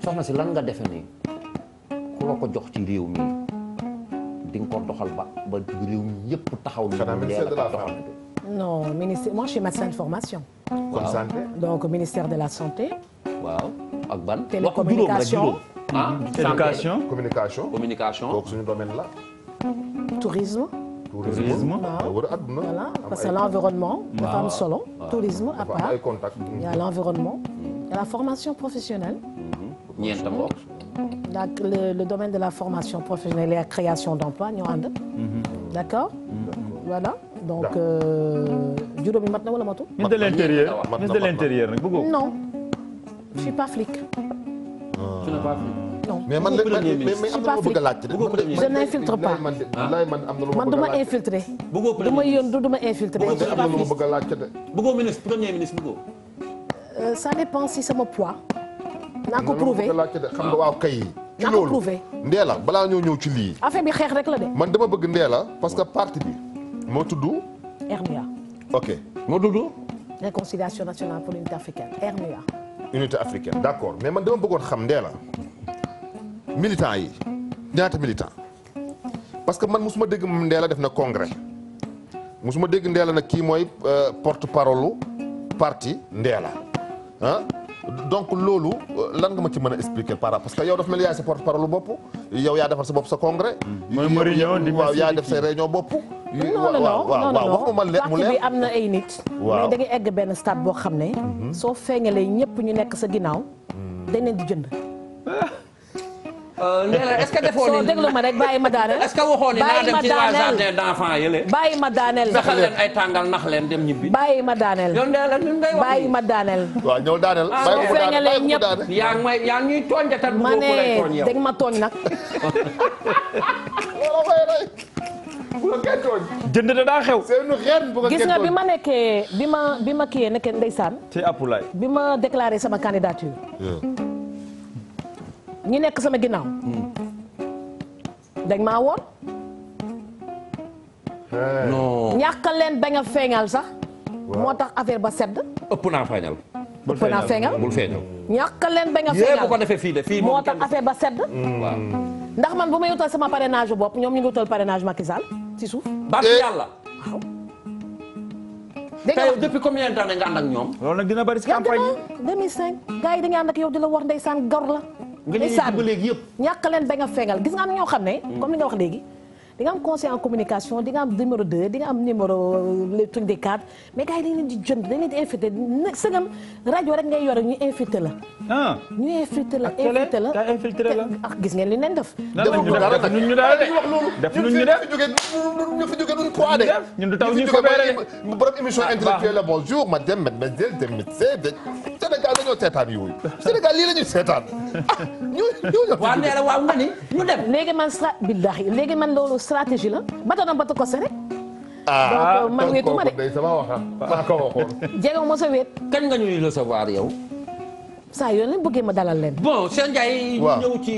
soxna si lan nga defe ni ku la ko jox ci réew mi di nga ko doxal ba réew mi yëpp taxaw. xanaa ministère de la femme. non ministère moi je suis médecin de formation. kon santé. donc ministère de la santé. waaw ak ban. télécommunication. éducation. communication. donc suñu domaine la. tourisme. waaw wër àdduna. voilà parce que l'environnement. dafa am solo. tourisme à part ay contact. il y a l'environnement. il y a la formation professionnelle. ñeent ngoog. donc le domaine de la formation professionnelle et la création d'emploi ñoo ànd. d'accord. voilà donc juróomi mat na wala matul. ministre de l'intérieur nag bëggoo. non je suis pas flic. tu n'es pas flic. non mais man am na lu ma bëgg a laajte. je n'infiltre pas. man am na lu ma man du bëgg a ma laajte. infiltré. bëggoo du ma yóndu du ma infiltré. am na lu ma bëgg a laajte de. bëggoo ministre premier ministre bëggoo. ça dépend si sama poids. naa ko prouvé bëgg a laajte de xam nga waaw kay. ci naa ko loolu prouvé. Ndeela balaa ñoo ñëw ci lii. affaire bi xeex rek la de. man dama bëgg Ndeela parce que parti bi moo tudd. RNUA. ok moo dudd. réconciliation nationale pour l'unité africaine RNUA. unité africaine d'accord mais man dama bëggoon xam Ndeela militants yi ñaata militants parce que man mosuma dégg Ndeela def na congrès mosuma dégg Ndeela nag kii mooy porte-parole parti Ndeela donc loolu lan nga ma ci mën a expliquer par rapport parce que yow dafa mel ni yaay sa porte-parole bopp yow yaa defar sa bopp sa congrès. mooy Mourinho di waaw yaa def say réunion bopp. non wax ma mu parti bi leer am na ay nit. waaw mais da ngay egg benn stade boo xam ne. soo feeñalee ñëpp ñu nekk sa ginnaaw. dañ leen di jënd. Ndella est-ce que defoo soo déglu ma rek bàyyi ma daaneel. est-ce que waxoo ni naa dem ci waa jardin d'enfants yële. bàyyi ma daaneel. saxal leen ay tàngal nax leen dem ñibbi. bàyyi ma daaneel. yow Ndella ñun ngay wax bàyyi ma daaneel. waaw ñëw daaneel. bàyyi ko daaneel bàyyi ko daaneel. yaa ngi ñuy tooñ de tat bu ma ko lay tooñ ne yow. dégg ma tooñ nag. bu ko kenn tooñ. jënd da daa xew. seenu xeet bu ko kenn tooñ. gis nga bi ma nekkee bi ma kiyee nekkee ndeysaan. ci Apulaay. bi ma déclaré sama candidature. ñi nekk sama ginnaaw. dañ maa woon. non ñàkk leen bañ a feeñal sax. moo tax affaire ba sedd. ëpp naa feeñal. ëpp naa feeñal bul feeñal. ñàkk leen bañ a yee feeñal bu ko defee fii de fii moo tax affaire ba sedd. waaw. ndax man bu may utal sama parrainage bopp ñoom ñu ngi utal parrainage Macky Sall ci suuf. barke yàlla. waaw. dégg te nga yow depuis combien de temps nga ànd ak ñoom. loolu nag dina bari si yàgg campagne na 2005 gars yi dañuy ànd ak yow di la war ndeysaan gor la. nga ne ndeysaan ba léegi yëpp. ñàkk leen ba nga feeñal gis nga am ñoo xam ne. comme li nga wax léegi. di nga am conseiller en communication di nga am numéro 2 di nga am numéro les trucs des cadres mais gars yi dañ leen di jënd dañ leen di infiltré nag sëgam rajo rek ngay yore ñu infiltré la. ah ñu infiltré la ak télé infiltré la daa infiltré la. ah gis ngeen li leen def. nan la ñu def def ñu daal de def ñu ñu def ñu fi jógee duñ ko de. ñun du taw ñu ko beere de borom émission intellectuelle la bonjour madame mademoiselle de médecin de Sénégal dañoo seetaan yooyu Sénégal lii la ñuy seetaan ah ñu waaw nee na waaw nga ni ñu dem. léegi man billahi léegi man loolu stratégie la bato na bato ko se rek. ah donc man wéetuma de. day sama wax maa ko waxoon. jege ma sa wéet. kañ nga ñuy recevoir yow. saa yoon leen bëggee ma dalal leen. bon Cheikh Ndiaye. waaw ñu ñëw ci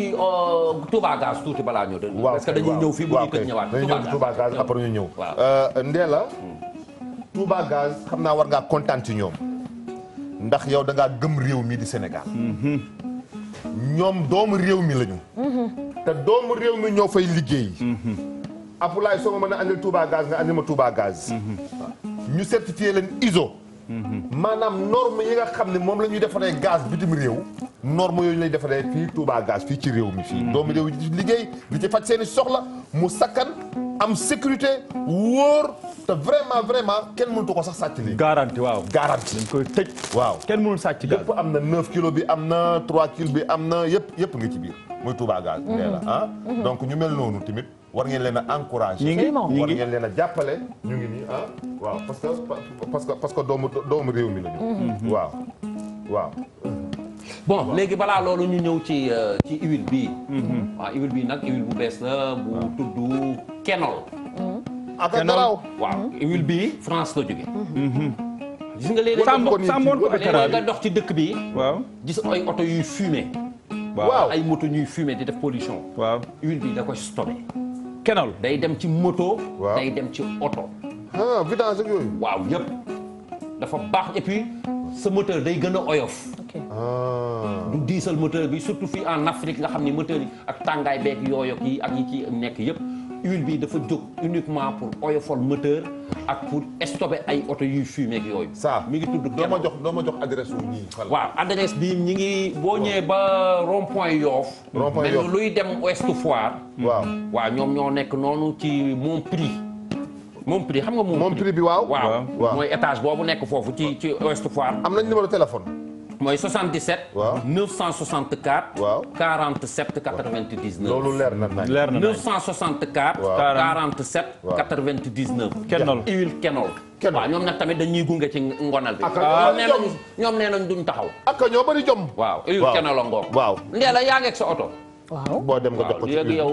Touba Gaz tuuti balaa ñëw. waaw parce que dañuy ñëw fii bu ñuy tëj ñëwaat. dañuy ñëw Touba Gaz après ñu ñëw. waaw Ndella Touba Gaz xam naa war ngaa kontaan ci ñoom ndax yow da ngaa gëm réew mi di Sénégal. ñoom doomu réew mi lañu. te doomu réew mi ñoo fay liggéey. Apulaay soo ma mën a andil Touba Gaz nga andil ma Touba Gaz. ñu certifié leen ISO. maanaam norme yi nga xam ne moom la ñuy defaree gaz bitim réew. norme yooyu lay defaree fii Touba Gaz fii ci réew mi fii. doomu réew yi di liggéey di ci faj seeni soxla mu sakkan am sécurité wóor te vraiment kenn mënatu ko sax sàcc lii. garanti waaw. garanti dañ koy tëj. waaw kenn mënul sàcc gaz. yëpp am na 9 kilos bi am na 3 kilos bi am na yëpp nga ci biir muy Touba Gaz. Ndella ah donc ñu mel noonu tamit war ngeen leen a encouragé. ñu ngi war ngeen leen a jàppale. ñu ngi nii ah waaw parce que doomu réew mi lañu. waaw. bon léegi balaa loolu ñu ñëw ci huile bii. waaw huile bii nag huile bu bees la bu tudd Kenol. ak garaaw. waaw huile bii France la jóge. gis nga léeg-léeg sàmmoon ko léeg-léeg nga dox ci dëkk bi. waaw gis ay oto yuy fumé. waaw ay moto ñuy fumé di def pollution. waaw huile bi da koy stoppé. Kenol day dem ci moto. waaw day dem ci oto. ah vidange ak yooyu. waaw yëpp dafa baax et puis sa moteur day gën a oyof. du diisal moteur bi surtout fii en Afrique nga xam ni moteur yi ak tàngaay beeg yooyu yi ak yi ci nekk yëpp huile bi dafa jóg uniquement pour oyofal moteur ak pour stopper ay oto yuy fumé ak yooyu. ça mi ngi tudd doo ma jox adresse wu ñii. waaw adresse bi ñi ngi boo ñëwee ba rond point Yoff. rond-point Yoff mel luy dem Ouest Foire. waaw ñoom ñoo nekk noonu ci Montprix. Montprix xam nga Montprix bi waaw. mooy étage boobu nekk foofu ci Ouest Foire. am nañ numéro téléphone. mooy 77. waaw 964. waaw 47 99. loolu leer na nañ. leer na 964. waaw 47. waaw 99. Kenol huile Kenol. waaw ñoom nag tamit dañuy gunge ci ngonal bi. ñoom nee nañ duñ taxaw. ak ñoo bëri jom. waaw huile Kenol la ngoog. waaw Ndella yaa ngeeg sa oto. waaw boo dem nga jox ko ci léegi yow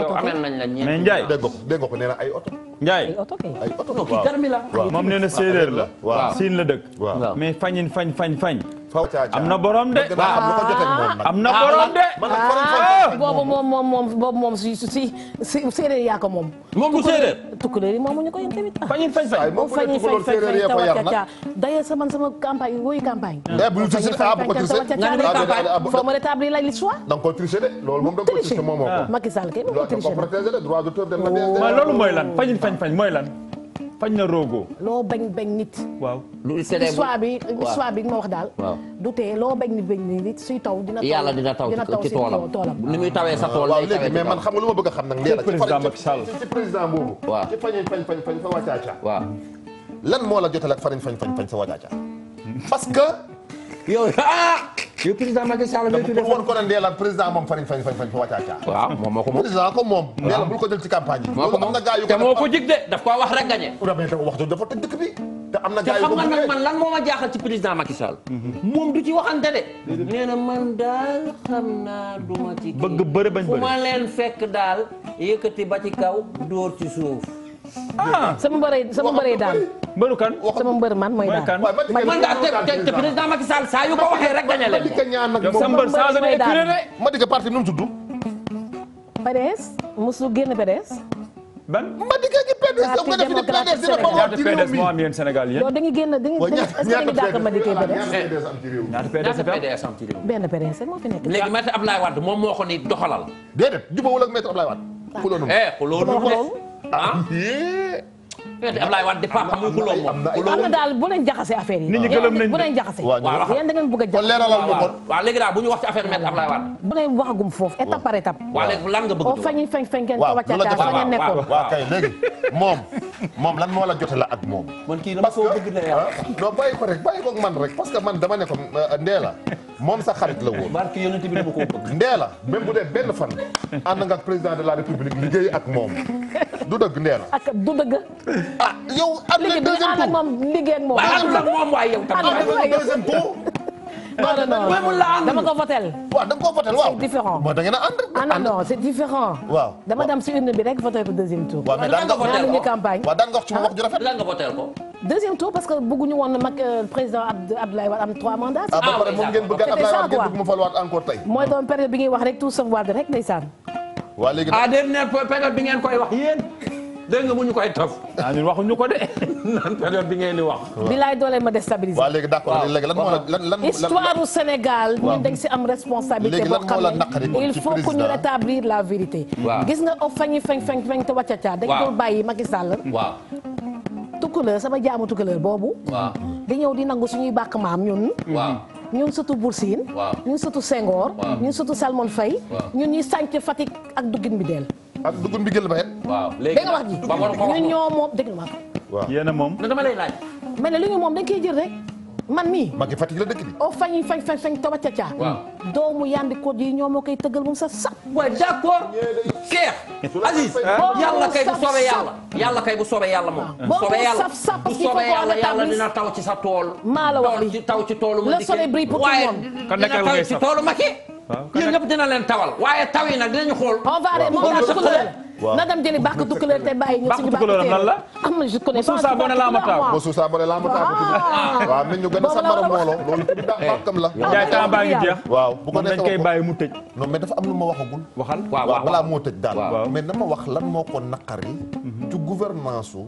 oto amel nañ la ñeent. mais Ndiaye dégg nga ko nee na ay oto. Ndiaye ay oto kay. ay oto non kii garmi la. moom nee na séeréer la. waaw siin la dëkk. waaw mais fañin fañ. faw caaca am na borom de. bëgg naa am lu ko jotee ak moom nag. am na borom de. man nag faram boobu moom si séeréer yaa ko moom. moom du séeréer. tukkuleer yi moomuñu ko yéen tamit. fañin fañ. ay moom fu ne tukulóor séeréer yee fa yar nag. d'ailleurs sama campagne woyu campagne. bu ñu triché bu ko triché. faut me rétablir la l'histoire. da nga ko triché de loolu moom da nga ko triché moom moo ko. Macky Sall kay moo ko loolu da nga triché ko protégé de droit d'auteur dem na mais loolu mooy lan fañin fañ mooy lan. fañ na rogo. loo bañ nit. waaw. histoire bi ma wax daal. du tee loo bañ nit suy taw dina taw. yàlla dina taw ci toolam. ni muy tawee sa tool waaw léegi mais man xam nga lu ma bëgg a xam nag. président Macky Sall ci président boobu. waaw ci fañ fa wàccaaca. waaw. lan moo la jotal ak fañ sa wàccaaca. parce que yow yow président Macky Sall ngay tuddee woon ko ne Ndella président moom fañ fa wàccaaca. waaw moom moo ko moom président ko moom. Ndella bul ko jël ci campagne yi. loolu am na gaa yu te moo ko jig de daf koo wax rek gagné. wax dafa tëj dëkk bi. te am na te gaa yu xam ko nga nag man lan moo ma jaaxal ci président Macky Sall. moom du ci waxante de. nee na man daal xam naa du ma ci. bëgg bëre bañ bëre fu ma leen fekk daal yëkkati ba ci kaw dóor ci suuf. sama mbëree daal. mbëru kan. sama mbër man mooy daal. man ngaa te président Macky Sall saa yu ko waxee rek gagné leen. yow sa mbër changé na écurie de. Madické parti nu mu tudd. PDS musu génn PDS. ban. Madické gi PDS yow nga def ni PDS dina ko ñaata PDS moo am yéen Sénégal yéen. yow da nga génn da nga est-ce que dañuy dàq Madické PDS. ñaata PDS am ci réew mi. benn PDS moo fi nekk. léegi maître Abdoulaye Wade moom moo ko ni doxalal. déedéet jubawul ak maître Abdoulaye Wade. xuloonu loolu de Abdoulaye Wade papa muy xuloo moom. am na daal bu leen jaxase affaire yi. nit ñi gëlëm nañ bu leen jaxase. waaw yéen da ngeen bëgg a kon jaxase. leeralal ñu kon. waaw léegi daal bu ñu wax ci affaire maître Abdoulaye Wade. bu leen waxagum foofu étape par étape. waaw léegi lan nga bëgg oo fañi fañ ngeen ko waaw wàccataa fa ngeen nekkoon. waaw kay léegi moom lan moo la jote la ak moom. man kii dama koo bëgg ne yàlla. non bàyyi ko rek bàyyi ko ak man rek parce que man dama ne ko Ndella moom sa xarit la woon. barke yonent bi dama koo bëgg. Ndella même bu dee benn fan ànd nga ak président de la république liggéey ak moom du dëgg Ndella. ak du dëgg. ah yow am na deuxième ànd ak tour moom liggéey ak moom. waaye àndul ak moom waaye yow tamit. am na deuxième tour. non dama ko votel. waaw da nga koo votel waaw. c'est différent. da ngeen a ànd. ah non c'est différent. waaw dama dem si urne bi rek voté ko deuxième tour. waaw mais daan nga votel ñu campagne. waaw daan nga wax ci moom wax ju rafet. lan nga voteel ko. deuxième tour parce que bëgguñu woon mag président Abdoulaye Wade am 3 mandats. ah ba pare moom ngeen bëgg c'était Abdoulaye ça, Wade quoi. ngeen bëgg mu faluwaat encore tey. mooy doon période bi ngay wax rek tout sauf Wade rek ndeysaan. waa léegi ah déedéet période bi ngeen koy wax yéen. dégg nga mu ñu koy taf. ñun waxuñu ko de. naan période bi ngeen di wax. bilaay doole ma déstabiliser. waa léegi d'accord léegi lan moo la lan histoire du Sénégal. ñun dañ si am responsabilité léegi boo lan moo xam la ne naqari kon il ci faut que ñu président. rétablir la vérité. waaw gis nga o fañi fañ te wàccaca. dañ waaw ko bàyyi Macky Sall. waaw. tukkuleur sama jaamu tukkuleur boobu. waaw. di ñëw di nangu suñuy bàkk maam ñun. waaw. ñun surtout Bour Sine. waaw. ñun surtout Senghor. waaw. ñun surtout Salmon Faye. waaw. ñun ñuy sànc Fatick ak duggin bi deel. ak dugun bi gël ba yet. waaw léegi dégg nga wax ji ba war ko wax ñun ñoo moom dégg nga wax. waaw yéen a moom. dama lay laaj. mais ne li ñu moom dañ koy jël rek man mii. Macky Fatick la dëkk bi. o fañ te wàccaca. waaw. doomu yandi ko yi ñoo moo koy tëggal moom sa sap. waaw d'accord. Cheikh. Aziz. yàlla kay bu soobee yàlla. yàlla kay bu soobee yàlla moom. boo soobee yàlla saf sap bu il faut soobee yàlla qu'on yàlla rétablisse. dina taw ci sa tool. maa la wax li taw ci toolu Le soleil brille pour tout le monde. Kan dina nekkay taw ngay ci saf. toolu Macky. waaw yéen ñëpp dina leen tawal. waaye taw yi nag dinañu xool. on va aller moom laa tukkuleur. waaw. na dem jëli bàkk tukkuleur te bàyyi ñu suñu Bàkk tukkuleur lan la? am na je connais pas. Moussa Boné laa ma taaw. boo suusaa ba ne laa ma taa ko tudd. waaw mais ñu gën a sa mara moolo loolu tudd daa bàkkam la. Ndiaye temps baa ngi jeex. waaw bu ko moom dañ nekkee koy wax ko. bàyyi mu tëj. non mais dafa am lu ma waxagul. waxal. waaw waaw balaa moo tëj daal. waaw. mais dama wax lan moo ko naqari. ci gouvernance su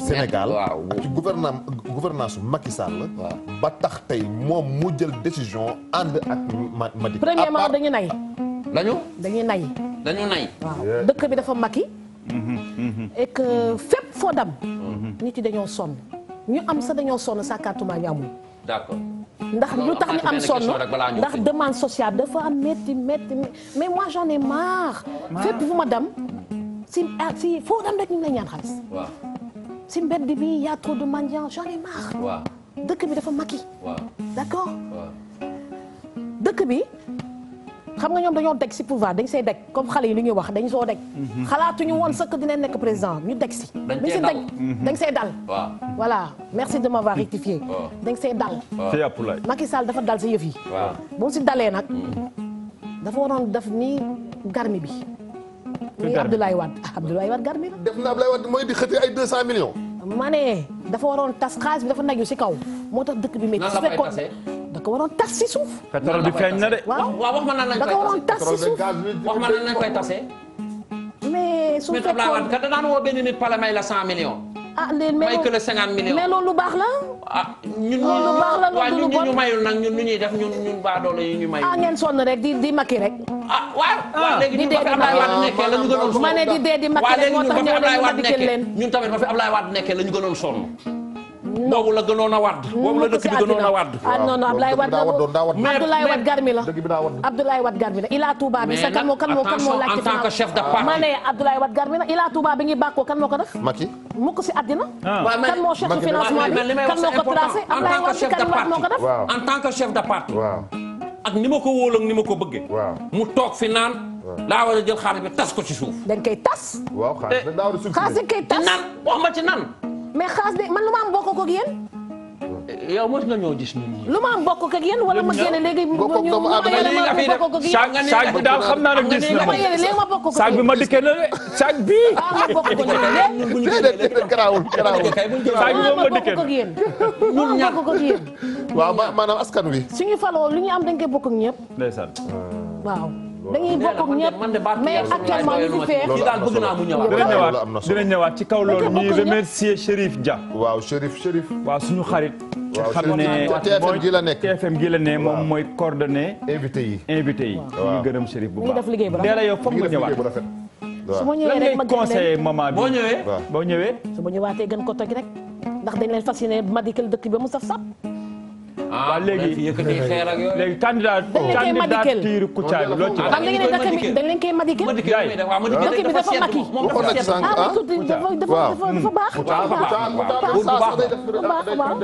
Sénégal. waaw. ak ci gouvernance su Macky Sall. waaw. ba tax tey moom mu jël décision ànd ak Madické. premièrement dañu nay. dañu dañuy nay. dañu nay. waaw dëkk bi dafa Macky. et que fépp foo dem. nit yi dañoo sonn. ñu am sa dañoo sonn sàkkaatuma ñu amul. d'accord. ndax lu tax ñu am sonn rek balaa ñu ndax fi. demande sociale dafa am métti mais moi j'en ai marre. fépp fu ma dem si foo dem rek ñu ngi lay ñaan xaalis. waaw. si mbedd bi y a trop de mendiants j'en ai marre. waaw. dëkk bi dafa Macky. waaw. d'accord waaw. dëkk bi xam nga ñoom dañoo deg si pouvoir dañ see deg comme xale yi li ñuy wax dañ soo deg. xalaatuñu woon sax que dinañ nekk président ñu deg si. Dañ si cee deg dal. dañ see dal. waaw. voilà merci de m'avoir rectifié. waaw. dañ see dal. te yàpp lay. Macky Sall dafa dal si yëf yi. waaw. bu mu si dalee nag dafa waroon def ni garmi bi. ni garmi. Abdoulaye Wade Abdoulaye Wade garmi la. def na Ablaye Wade mooy di xëti ay 200 millions. ma ne dafa waroon tas xaalis bi dafa naju si kaw moo tax dëkk bi métti. nan su la koy fekkoon tasee. da ko waroon tas si suuf. pétrole bi feeñ na de. waaw waaw wax ma nan lañ da koy ko waroon tasee. tas si suuf. wax ma nan lañ koy tasee. mais su mais Abdoulaye Wade fekkoon kat da daan woo benn nit pale may la 100 millions. ah léegi may que le 50 millions. mais loolu lu baax la. ah ñun loolu lu baax la waaw loolu ñun lu ñu bon. mayul nag ñun nu ñuy def ñun baadoolo yi ñu mayul. ah ngeen sonn rek di makki rek. ah waaw. waaw léegi di ñun dee ba fi di Abdoulaye Wade makki. nekkee la ñu gënoon sonn. ma ne di dee di makki waaw rek léegi moo ñun tax ba fi ñëw Abdoulaye nañu ma Wade dikkal nekkee leen. ñun tamit ba fi Abdoulaye Wade nekkee la ñu gënoon sonn. boobu la gënoon a wadd. boobu la dëkk bi gënoon a wadd. ah non non Abdoulaye Wade Abdoulaye Wade garmi la. Abdoulaye Wade garmi la Ila Touba bi sa kan moo laaj en tant que chef de parti. ma ne Abdoulaye Wade garmi la Ila Touba bi ngi bàkkoo kan moo ko def. Macky. mu ko si àddina. kan moo cherche financement bi kan moo ko tracé Abdoulaye Wade Karim Wade moo ko def. en tant que chef de parti. ak ni ma ko wóol ak ni ma ko bëggee. mu toog fi naan. daa war a jël xaalis bi tas ko ci suuf. dañ koy tas. waaw xaalis dañ koy tas. ci nan wax ma ci nan. mais xaalis bi man lu ma am bokk ko ak yéen. yow mos nga ñoo gis ñun. lu ma am bokk ko ak yéen wala ma génne léegi. saag bi daal xam naa ne gis na ma léegi ma bokk ko saag bi ma dikkee na de saag bi. ma bokk ko léegi. déedéet garaawul saag bi moom ma dikkee ko yéen. ñun ñaar bokk ko ak yéen. waaw maanaam askan wi. suñu faloo lu ñu am dañ koy bokk ak ñëpp. ndeysaan. waaw. dañuy bokk ak ñëpp mais actuellement ñu fi fee. loolu daal bëgg naa mu ñëwaat. dina ñëwaat ci kaw loolu ñuy remercier Chérif Dia. waaw Chérif. waaw suñu xarit. waaw xam ne TFM gi la nekk. TFM gi la ne moom mooy coordonné. invité yi. ñu gërëm Chérif bu baax. def liggéey bu rafet. Ndella yow foog nga ñëwaat. su ma ñëwee rek ma lan ngay conseillé maman bi boo ñëwee. su ma ñëwaatee gën ko toj rek ndax dañ leen fas yéene madikal dëkk bi mu saf sap. waaw léegi candidature Kouthia bi loo ci wax. xam nga ne dëkk bi dañ leen koy madikel. dëkk bi dafa makki. dafa baax.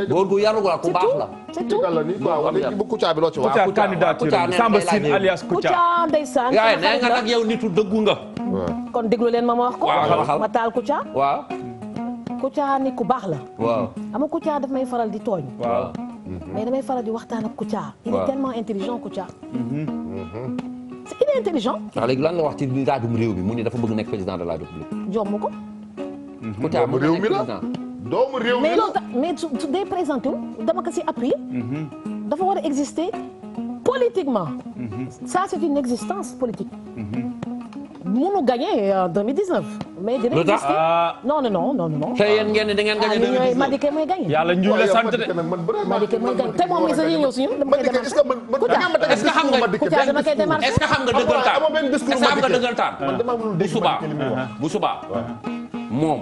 góor gu yaru la ku baax la. c'est tout. bu Kouthia bi loo ci wax. Kouthia candidature Samba Sine alias Kouthia. Kouthia ndeysaan. yaay nee nga nag yow nitu dëggu nga. kon déglu leen ma wax ko. ma taal Kouthia. waaw. Kouthia ni ku baax la. waaw. ama Kouthia daf may faral di tooñ. waaw. mais damay faral di waxtaan ak Kouthia. il est tellement intelligent Kouthia. il est intelligent. waaw léegi lan la wax ci raadum réew mi mu ni dafa bëgg nekk président de la république. jomm ko. Kouthia doomu réew mi la doomu réew mi mais loolu tax mais su dee présenté wu dama ko si appuyer. dafa war a exister politiquement. ça c'est une existence politique. mënu gagné en 2019. mais dina exister non. te yéen ngeen ne da ngeen gagné 2019 Madické mooy gagné. yàlla njuul la sant de. Madické mooy gagné te moom mi sa ñëw si ñun dama koy démarché. est-ce que xam nga Kouthia dama koy démarché. est-ce que xam nga dëggantaan bu subaa moom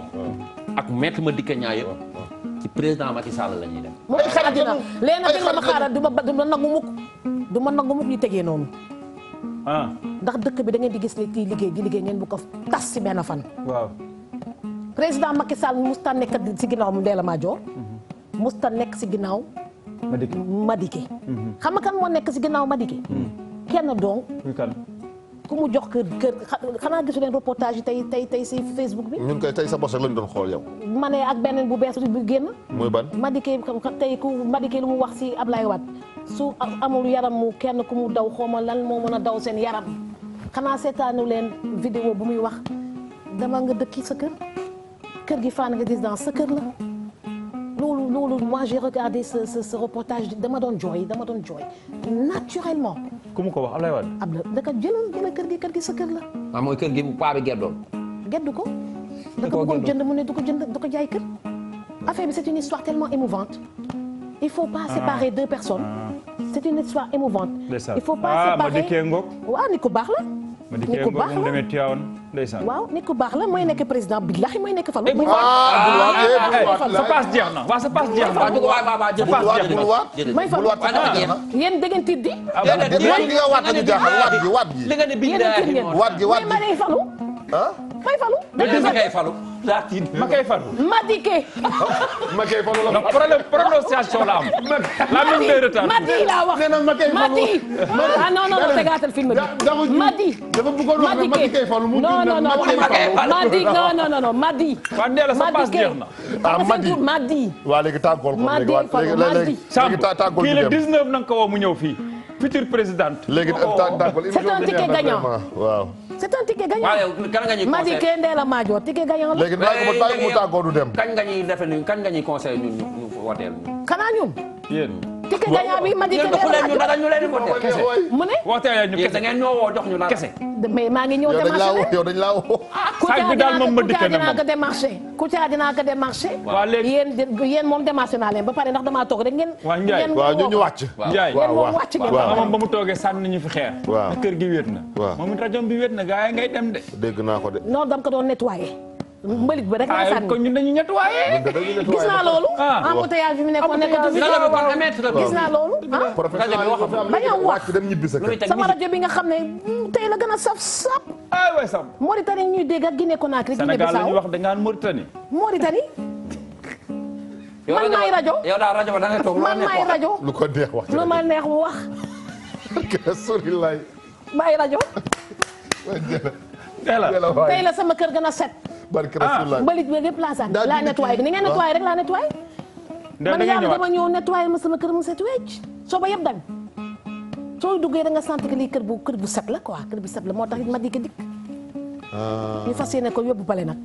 ak maître Madické Niang yëpp ci président Macky Sall la ñuy dem. moom ci àddina léegi nag dina ma xaaral du ma nangu mukk ñu tegee noonu. ndax dëkk bi da ngeen di gis ne kii liggéey ngeen bu ko tas si benn fan. waaw. président Macky Sall musta nekk si ginnaaw mu Ndella Madior. musta nekk si ginnaaw. Madické. xam nga kan moo nekk si ginnaaw Madické. kenn donc. ku mu jox kër xanaa gisu leen reportage yi tey si Facebook bi. ñun koy tey sa bos rek lañu doon xool yow. ma ne ak beneen bu bees bu génn. muy ban. Madické tey Madické lu mu wax si Ablaye Wade su amul yaram mu kenn ku mu daw xawma lan moo mën a daw seen yaram xanaa seetaanu leen vidéo bu muy wax dama nga dëkki sa kër gi Fann Résidence sa kër la loolu moi j'ai regardé ce reportage dama doon jooy naturellement. ku mu ko wax Ablaye Wade. daka jëlal kër gi sa kër la. mooy kër gi paa bi geddoon. geddu ko. da ko bëggoon jënd mu ne du ko jaay kër. affaire bi c'est une histoire tellement émouvante. il faut pas séparer deux personnes. c'est une histoire émouvante. il faut pas séparer Madické Ngok. waaw nit ku baax la. Madické Ngok mu demee Tivaouane ndeysaan. waaw nit ku baax la mooy nekk président billahi mooy nekk falu. sa passe jeex na waaw sa passe jeex na. may falu yéen da ngeen tiit di. waat gi li nga ne bii ma lay falu. may falu. ma kay falu. ma kay falu. Madické. ma kay falu la. problème prononciation la am. la même day retard. Madi laa wax. nee na ma kay falu. Madi. ah non tegaatal film bi. Madi. dafa bëggoon wax ma kay falu mu non Madi non Madi. waaw Ndella sa passe jeex na. Madi. waa léegi tàggool ko Madi léegi tàggool kii le 19 na nga ko woo mu ñëw fii. future présidente. léegi tàggool c'est un ticket gagnant. waaw. c'est un ticket gagnant. waaw yow kan nga ñuy conseillé Madické Ndella Madior ticket gagnant la. léegi bàyyi ko mu tàggoo du dem. kañ nga ñuy defe ni kañ nga ñuy conseillé ñun ñu woteel ñu. xanaa ñun. yéen. ticket gagnant bi Madické Ndella ñu dara ñu leen di woteel kese. mu ne. wooteel ñu yéen kese da ngeen ñoo woo jox ñu dara kese. mais maa ngi ñëw démarché yow dañ laa woo. saag bi daal moom Madické na moom Kouthia dinaa ko démarché. waaw léegi yéen moom démarché naa leen ba pare ndax damaa toog rek ngeen. waaw Ndiaye waaw ñu wàcc. Ndiaye yéen moom wàcc ngeen. waaw moom ba mu toogee sànni nañu fi xeer. waaw kër gi wéet na. waaw moom it rajo bi wéet na gaa yi ngay dem de. dégg naa ko de. non dama ko doon nettoyé. mbalit ba rek nga sànni. kon ñun dañu nettoyé. gis naa loolu. embouteillage bi mu nekkoon nekkatu fi. gis naa loolu. bañ a wax dem ñibbi sa kër. sama rajo bi nga xam ne tey la gën a saf sap. waay Sam. Mauritanie ñuy dégg ak Guinée Conakry. Sénégal la ñuy wax da ngaan Mauritanie. Mauritanie. man maay rajo. yow daal rajo ba da ngay toog man maay rajo. lu ko neex wax. lu ma neex mu wax. Rasulillah. maay rajo. tey la sama kër gën a set. barke Rasulillah. mbalit bi lépp laa sànni. laa nettoyé ni ngeen nettoyé rek laa nettoyé. man yàlla dama ñëw nettoyé ma sama kër mu set wecc. soo ba yëpp dañ. soo duggee da nga sant que lii kër bu set la quoi kër bu set la moo tax it ma dikk. ñu fas yéene ko yóbbu pale nag.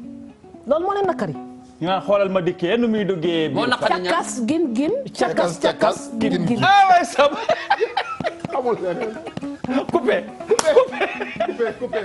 loolu moo leen nakari. ñu naan xoolal ma dikkee nu muy duggee. moo naqari ñaar cakas gin gin. cakas gin gin. waay Sam. amul leneen. coupé. coupé.